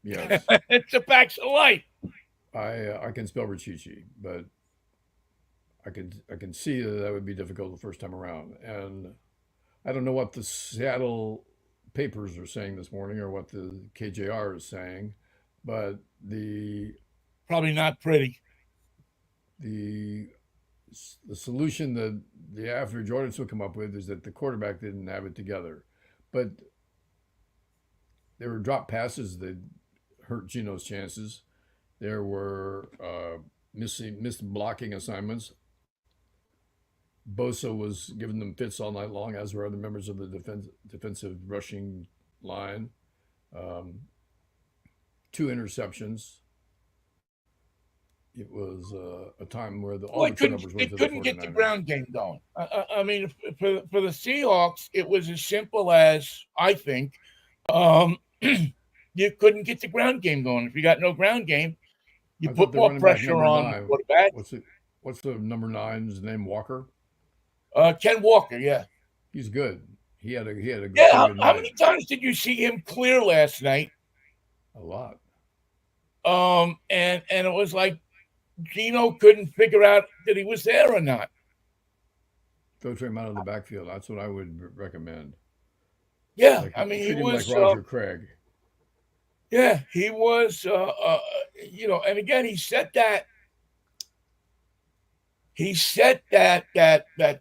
yes, It's a facts of life. I can spell Richichi, but I can see that would be difficult the first time around. And I don't know what the Seattle papers are saying this morning or what the KJR is saying, but Probably not pretty. the the solution that the average audience will come up with is that the quarterback didn't have it together, but there were drop passes that hurt Gino's chances. There were missed blocking assignments. Bosa was giving them fits all night long, as were other members of the defensive rushing line. Um, Two interceptions. It was a time where all Well, the turnovers they went to the couldn't get the 49ers. ground game going. I mean, for the Seahawks, it was as simple as, I think, um, you couldn't get the ground game going. If you got no ground game, you I thought put the more running back pressure number on the nine. quarterback. What's the number nine's name? Walker. Ken Walker, yeah. He's good. He had a Yeah, pretty good how night. many times did you see him clear last night? A lot. And it was like Gino couldn't figure out that he was there or not. Throw him out of the backfield. That's what I would recommend. Yeah, Like I mean, he treat him like was. Roger Craig. Yeah, he was. And again, he set that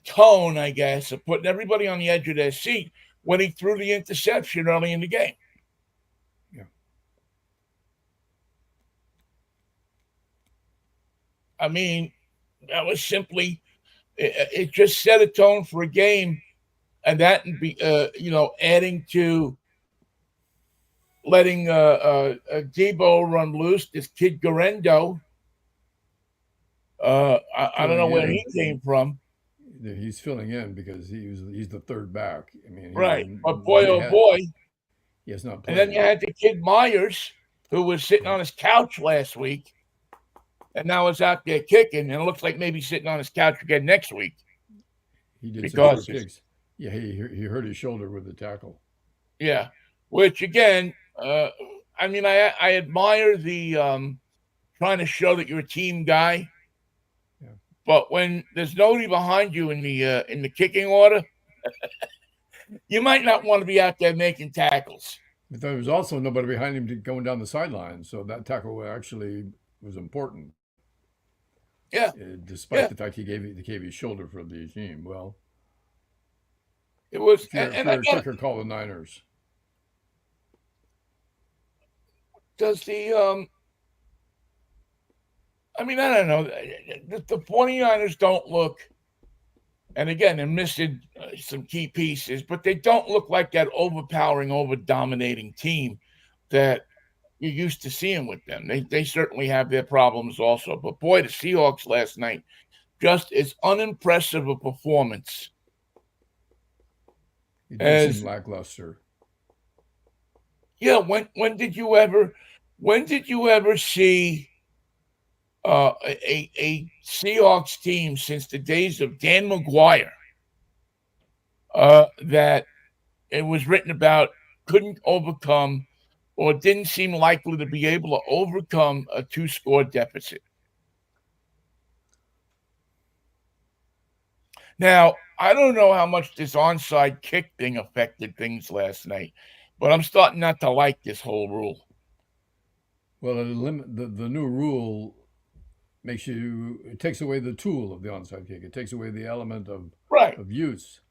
tone, I guess, of putting everybody on the edge of their seat when he threw the interception early in the game. Yeah. I mean, that was simply it just set a tone for a game, and that be adding to letting Debo run loose. This kid Garendo, I don't know where he came from. He's filling in because he's the third back. I mean, Right, but boy, oh boy, he has not and played. then you had the kid Myers, who was sitting on his couch last week, and now is out there kicking, and it looks like maybe sitting on his couch again next week. He did some short kicks. Yeah, he hurt his shoulder with the tackle. Yeah, which again, I mean, I admire the trying to show that you're a team guy, yeah. But when there's nobody behind you in the kicking order, you might not want to be out there making tackles. But there was also nobody behind him going down the sideline, so that tackle actually was important. Yeah, despite the fact he gave his shoulder for the team. Well, it was. If you're a kicker, call the Niners. Does the I mean, I don't know. The 49ers don't look, and again, they're missing some key pieces, but they don't look like that overpowering, over-dominating team that you're used to seeing with them. They certainly have their problems also. But boy, the Seahawks last night, just as unimpressive a performance. It did seem lackluster. Yeah, when did you ever see a Seahawks team since the days of Dan McGuire that it was written about couldn't overcome or didn't seem likely to be able to overcome a 2-score deficit? Now, I don't know how much this onside kick thing affected things last night, but I'm starting not to like this whole rule. Well, the new rule it takes away the tool of the onside kick. It takes away the element of use.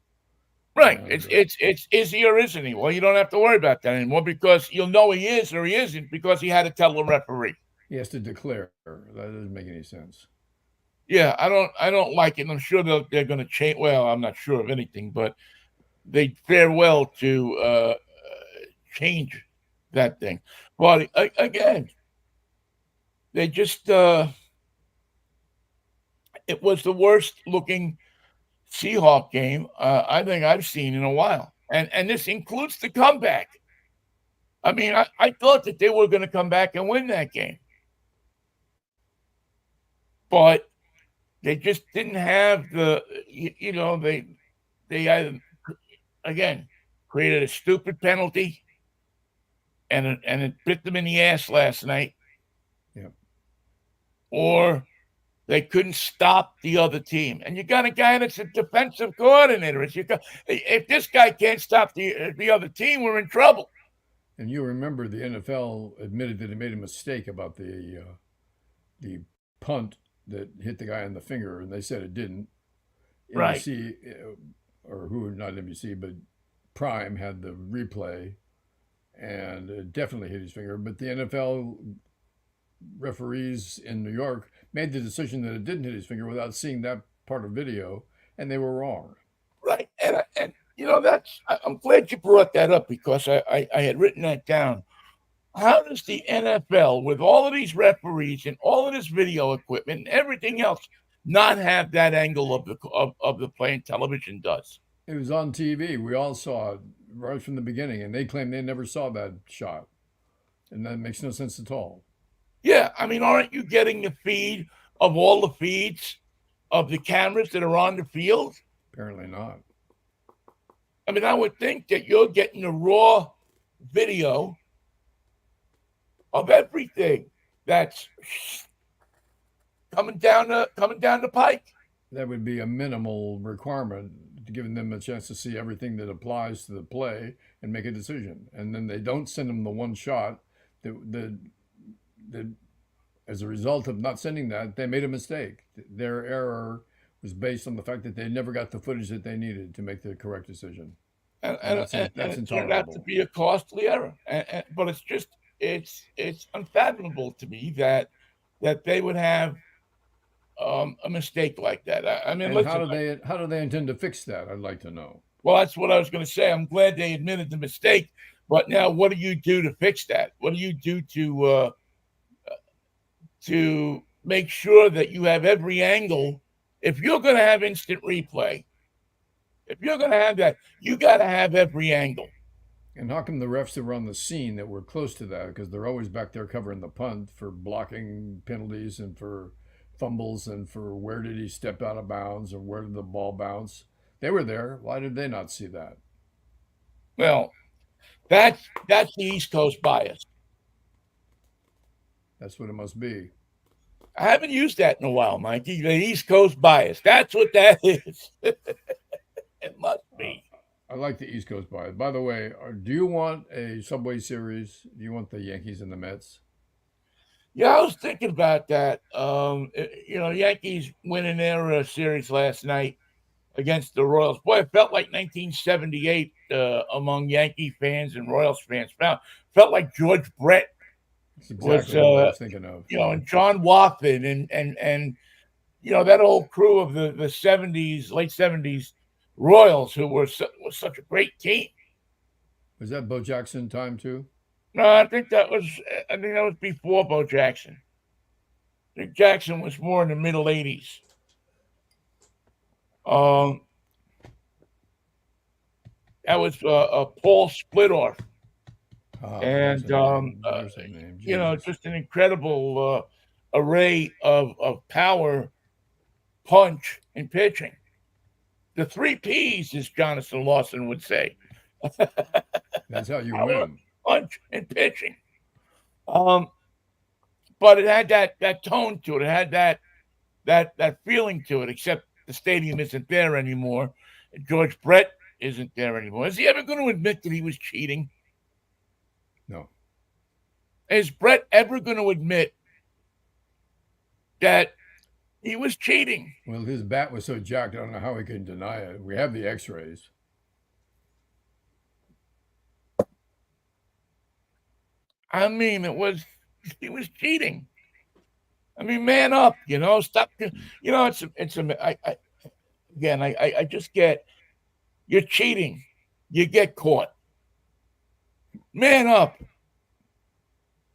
Right. It's is he or isn't he? Well, you don't have to worry about that anymore because you'll know he is or he isn't because he had to tell the referee. He has to declare. That doesn't make any sense. Yeah, I don't like it. I'm sure they're going to change. Well, I'm not sure of anything, but they fare well to change that thing. But again, they just it was the worst looking Seahawk game I think I've seen in a while. And this includes the comeback. I mean, I thought that they were going to come back and win that game. But they just didn't have they either, again, created a stupid penalty and it bit them in the ass last night. Yeah. Or they couldn't stop the other team. And you got a guy that's a defensive coordinator. If this guy can't stop the other team, we're in trouble. And you remember the NFL admitted that it made a mistake about the punt that hit the guy on the finger, and they said it didn't. Right. NBC, or who, not NBC, but Prime had the replay, and it definitely hit his finger. But the NFL referees in New York made the decision that it didn't hit his finger without seeing that part of video, and they were wrong. Right. And I'm glad you brought that up because I had written that down. How does the NFL, with all of these referees and all of this video equipment and everything else, not have that angle of the play and television does? It was on TV. We all saw it right from the beginning, and they claim they never saw that shot, and that makes no sense at all. Yeah, I mean, aren't you getting the feed of all the feeds of the cameras that are on the field? Apparently not. I mean, I would think that you're getting a raw video of everything that's coming down the pike. That would be a minimal requirement, giving them a chance to see everything that applies to the play and make a decision. And then they don't send them the one shot. That as a result of not sending that, they made a mistake. Their error was based on the fact that they never got the footage that they needed to make the correct decision. And that's it intolerable. turned out to be a costly error. But it's just it's unfathomable to me that they would have a mistake like that. I mean, And listen, how do they intend to fix that? I'd like to know. well, that's what I was going to say. I'm glad they admitted the mistake, but now what do you do to fix that? What do you do to make sure that you have every angle? If you're going to have instant replay, if you're going to have that, you got to have every angle. And how come the refs that were on the scene that were close to that, because they're always back there covering the punt for blocking penalties and for fumbles and for where did he step out of bounds or where did the ball bounce? They were there. Why did they not see that? Well, that's the East Coast bias. That's what it must be. I haven't used that in a while, Mikey. The East Coast bias. That's what that is. It must be. I like the East Coast bias. By the way, do you want a Subway Series? Do you want the Yankees and the Mets? Yeah, I was thinking about that. Yankees winning their series last night against the Royals. Boy, it felt like 1978 among Yankee fans and Royals fans. Felt like George Brett That's exactly what I was thinking of. And John Watson and that old crew of the 70s, late 70s Royals who was such a great team. Was that Bo Jackson time too? No, I think that was before Bo Jackson. I think Jackson was more in the middle 80s. That was Paul Splittorff. And just an incredible array of power, punch, and pitching. The 3 Ps, as Jonathan Lawson would say. That's how you power, win. Punch, and pitching. But it had that tone to it. It had that feeling to it. Except the stadium isn't there anymore. George Brett isn't there anymore. Is he ever going to admit that he was cheating? No. Is Brett ever going to admit that he was cheating? Well, his bat was so jacked, I don't know how he can deny it. We have the x-rays. I mean, he was cheating. I mean, man up, stop. I just get, you're cheating. You get caught. Man up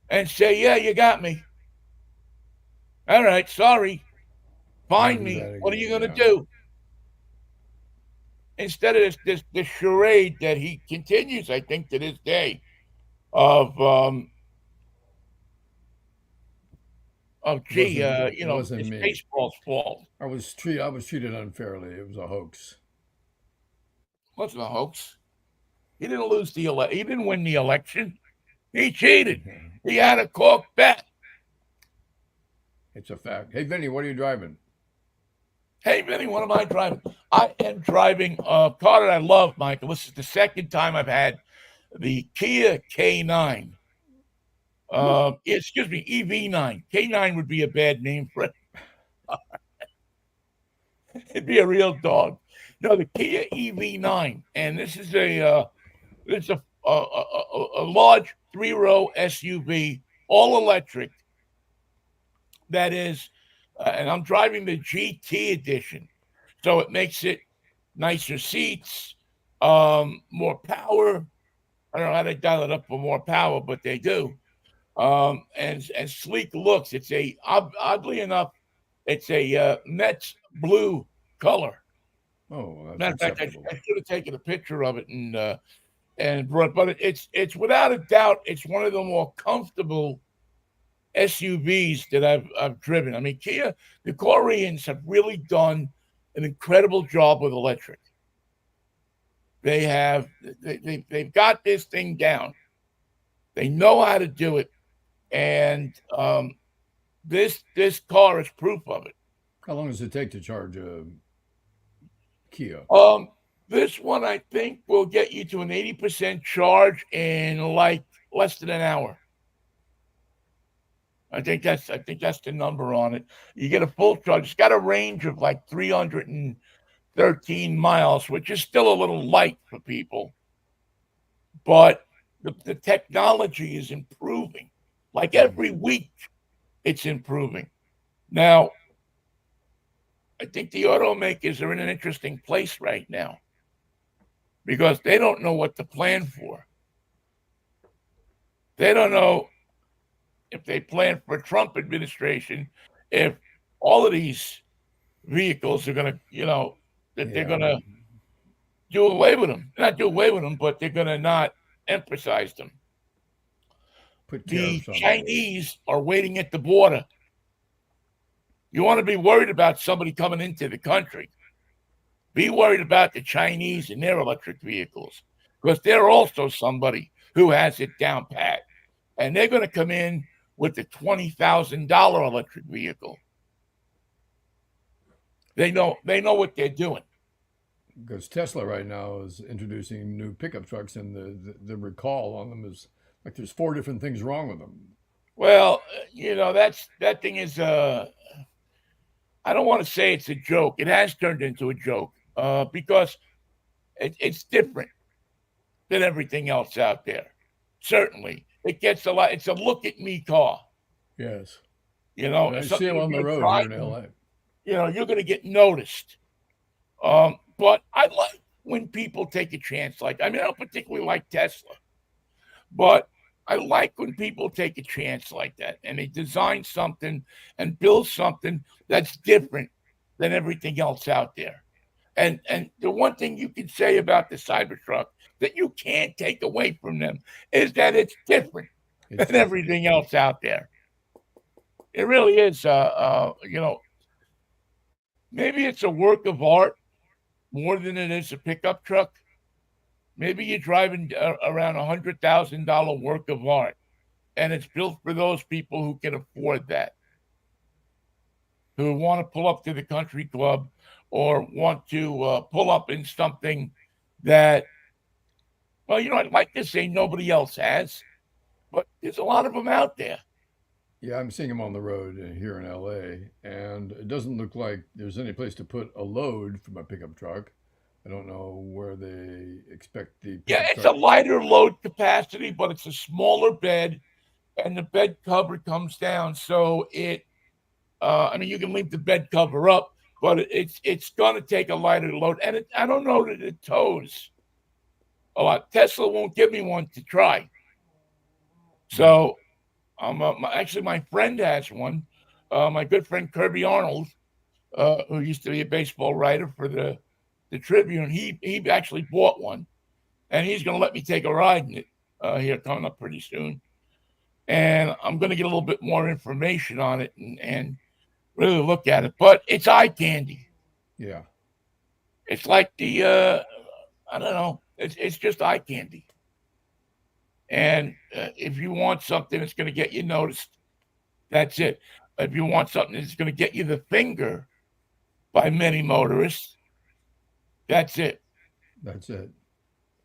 and say, yeah, you got me. All right, sorry. Find me. What are you going to do? Instead of this charade that he continues, I think, to this day of it's baseball's fault. I was treated unfairly. It was a hoax. Wasn't a hoax. He didn't lose he didn't win the election. He cheated. He had a cork bet. It's a fact. Hey, Vinnie, what are you driving? Hey, Vinnie, what am I driving? I am driving a car that I love, Michael. This is the second time I've had the Kia K9. Excuse me, EV9. K9 would be a bad name for it. It'd be a real dog. No, the Kia EV9, and this is it's a large 3-row SUV, all electric. That is, and I'm driving the GT edition, so it makes it nicer seats, more power. I don't know how they dial it up for more power, but they do. And sleek looks. It's oddly enough, it's a Mets blue color. Oh, that's Matter of fact, acceptable. I should have taken a picture of it and brought. But it's without a doubt, it's one of the more comfortable SUVs that I've driven. I mean, the Koreans have really done an incredible job with electric. They've got this thing down. They know how to do it, and this car is proof of it. How long does it take to charge a Kia? This one I think will get you to an 80% charge in like less than an hour. I think that's the number on it. You get a full charge. It's got a range of like 313 miles, which is still a little light for people. But the technology is improving. Like every week, it's improving. Now, I think the automakers are in an interesting place right now because they don't know what to plan for. They don't know if they plan for a Trump administration, if all of these vehicles are going to, that they're going to do away with them. Not do away with them, but they're going to not emphasize them. Put The tariffs on them. Chinese are waiting at the border. You want to be worried about somebody coming into the country. Be worried about the Chinese and their electric vehicles because they're also somebody who has it down pat. And they're going to come in with the $20,000 electric vehicle. They know what they're doing. Because Tesla right now is introducing new pickup trucks, and the recall on them is like there's 4 different things wrong with them. Well, that thing is I don't want to say it's a joke. It has turned into a joke because it's different than everything else out there. Certainly, it gets a lot. It's a look at me car. Yes. And I see them on the road here in LA. You're going to get noticed. But I like when people take a chance. I don't particularly like Tesla, but I like when people take a chance like that and they design something and build something that's different than everything else out there. And the one thing you can say about the Cybertruck that you can't take away from them is that it's different than everything else out there. It really is. Maybe it's a work of art more than it is a pickup truck. Maybe you're driving around $100,000 work of art, and it's built for those people who can afford that, who want to pull up to the country club or want to pull up in something that, I'd like to say nobody else has, but there's a lot of them out there. Yeah, I'm seeing them on the road here in LA, and it doesn't look like there's any place to put a load from a pickup truck. I don't know where they expect the Yeah, pickup it's a truck. lighter load capacity, but it's a smaller bed, and the bed cover comes down. So you can leave the bed cover up, but it's going to take a lighter load. And I don't know that it tows a lot. Tesla won't give me one to try. So actually, my friend has one. My good friend Kirby Arnold, who used to be a baseball writer for the Tribune, he actually bought one, and he's going to let me take a ride in it here coming up pretty soon. And I'm going to get a little bit more information on it and really look at it. But it's eye candy. Yeah. It's like the I don't know. It's just eye candy. And if you want something that's going to get you noticed, that's it. If you want something that's going to get you the finger by many motorists, that's it. That's it.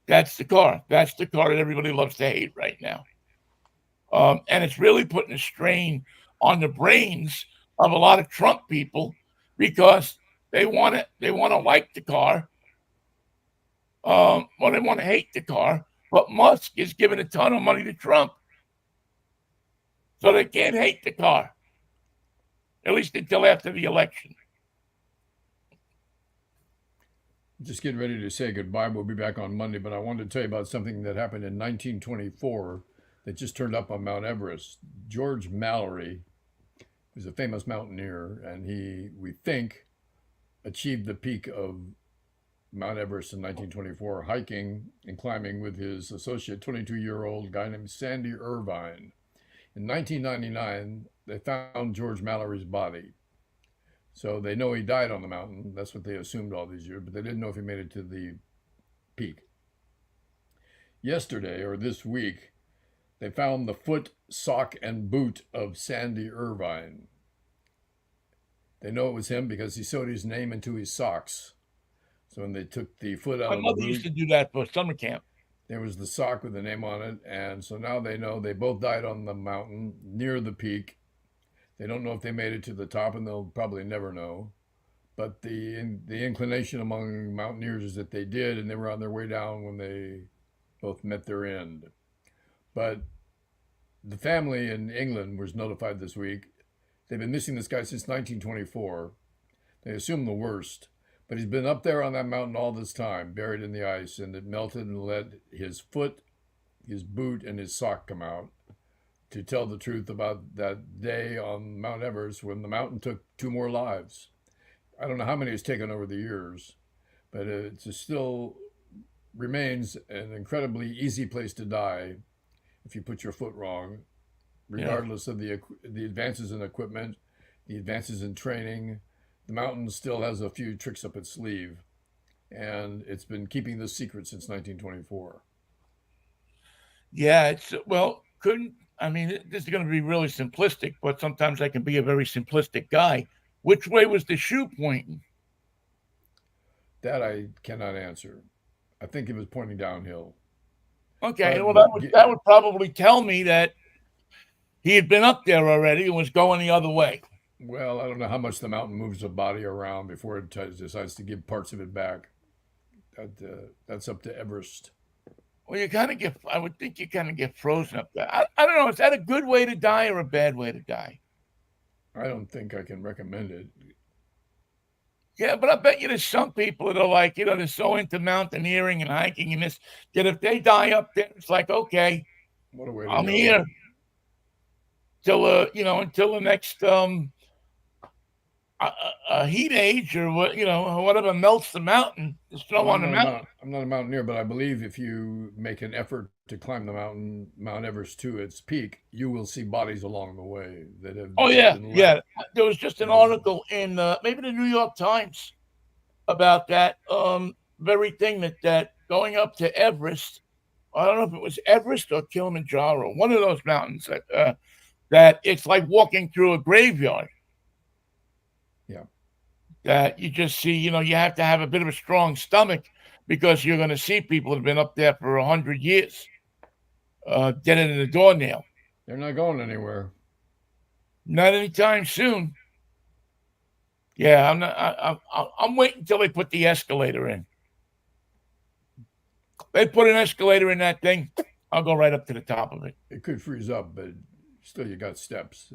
That's the car. That's the car that everybody loves to hate right now. And it's really putting a strain on the brains of a lot of Trump people because they want to like the car, or they want to hate the car. But Musk is giving a ton of money to Trump, so they can't hate the car, at least until after the election. Just getting ready to say goodbye. We'll be back on Monday, but I wanted to tell you about something that happened in 1924 that just turned up on Mount Everest. George Mallory was a famous mountaineer, and we think, achieved the peak of Mount Everest in 1924, hiking and climbing with his associate, 22-year-old guy named Sandy Irvine. In 1999, they found George Mallory's body. So they know he died on the mountain. That's what they assumed all these years, but they didn't know if he made it to the peak. Yesterday, or this week, they found the foot, sock, and boot of Sandy Irvine. They know it was him because he sewed his name into his socks. So when they took the foot out My of the mother used boot, to do that for summer camp. there was the sock with the name on it. And so now they know they both died on the mountain near the peak. They don't know if they made it to the top, and they'll probably never know. But the inclination among mountaineers is that they did, and they were on their way down when they both met their end. But the family in England was notified this week. They've been missing this guy since 1924. They assume the worst, but he's been up there on that mountain all this time, buried in the ice, and it melted and let his foot, his boot, and his sock come out to tell the truth about that day on Mount Everest when the mountain took 2 more lives. I don't know how many it's taken over the years, but it still remains an incredibly easy place to die if you put your foot wrong, Yeah. regardless of the advances in equipment, the advances in training. The mountain still has a few tricks up its sleeve, and it's been keeping this secret since 1924. Yeah, couldn't I mean, this is going to be really simplistic, but sometimes I can be a very simplistic guy. Which way was the shoe pointing? That I cannot answer. I think it was pointing downhill. Okay, But well, that would probably tell me that he had been up there already and was going the other way. well, I don't know how much the mountain moves the body around before it decides to give parts of it back. That's up to Everest. Well, I would think you kind of get frozen up there. I don't know. Is that a good way to die or a bad way to die? I don't think I can recommend it. Yeah, but I bet you there's some people that are like, they're so into mountaineering and hiking and this, that if they die up there, it's like, okay, What a way to I'm go. here till, until the next heat age or whatever melts the mountain, the snow Well, on the mountain. I'm not a mountaineer, but I believe if you make an effort to climb the mountain, Mount Everest to its peak, you will see bodies along the way that have Oh just yeah, been left. yeah. There was just an You know, article in maybe the New York Times about that very thing that going up to Everest. I don't know if it was Everest or Kilimanjaro, one of those mountains that it's like walking through a graveyard. yeah. That you just see, you have to have a bit of a strong stomach because you're going to see people that have been up there for 100 years, getting in the doornail. They're not going anywhere. Not anytime soon. Yeah, I'm not. I'm waiting until they put the escalator in. They put an escalator in that thing, I'll go right up to the top of it. It could freeze up, but still you got steps.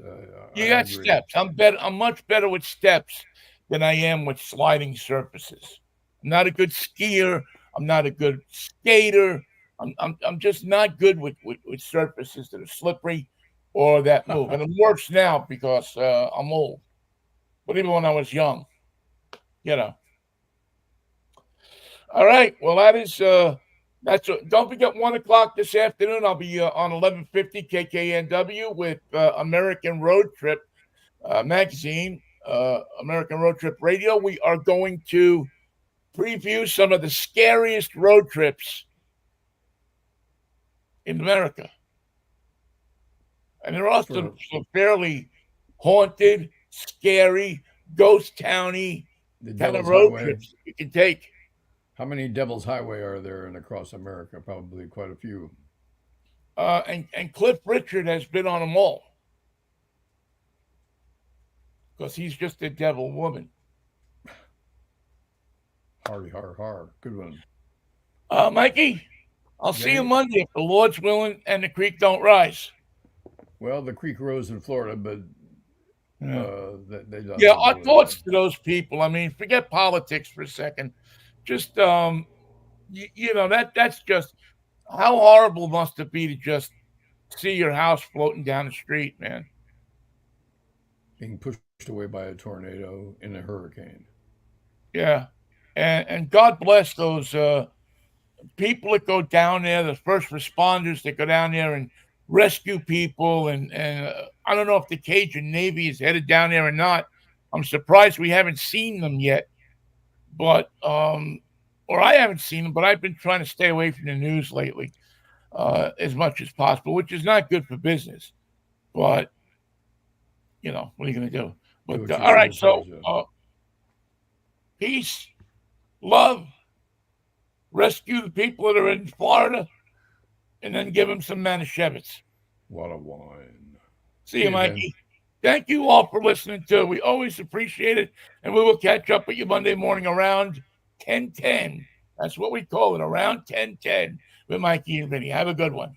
You I got agree. steps. I'm much better with steps than I am with sliding surfaces. I'm not a good skier. I'm not a good skater. I'm just not good with surfaces that are slippery or that move. And I'm worse now because I'm old. But even when I was young, you know. All right. Well, don't forget 1 o'clock this afternoon. I'll be on 1150 KKNW with American Road Trip magazine, American Road Trip Radio. We are going to preview some of the scariest road trips in America. And there are some fairly haunted, scary, ghost towny The kind of Devil's road Highway. trips you can take. How many Devil's Highway are there in across America? Probably quite a few. And Cliff Richard has been on them all because he's just a devil woman. Hardy, har. Good one. Mikey, I'll see you Vinny? Monday if the Lord's willing and the creek don't rise. Well, the creek rose in Florida, but Yeah. they lost Yeah, their our boiler. thoughts to those people. I mean, forget politics for a second. Just that's just how horrible must it be to just see your house floating down the street, man. Being pushed away by a tornado in a hurricane. Yeah. And God bless those people that go down there, the first responders that go down there and rescue people. And I don't know if the Cajun Navy is headed down there or not. I'm surprised we haven't seen them yet. But or I haven't seen them, but I've been trying to stay away from the news lately as much as possible, which is not good for business. But what are you going to do? But all right, so peace, love, rescue the people that are in Florida, and then give them some Manischewitz. What a wine. See you, Mikey. Thank you all for listening to it. We always appreciate it, and we will catch up with you Monday morning around 10:10. That's what we call it, around 10:10 with Mikey and Vinnie. Have a good one.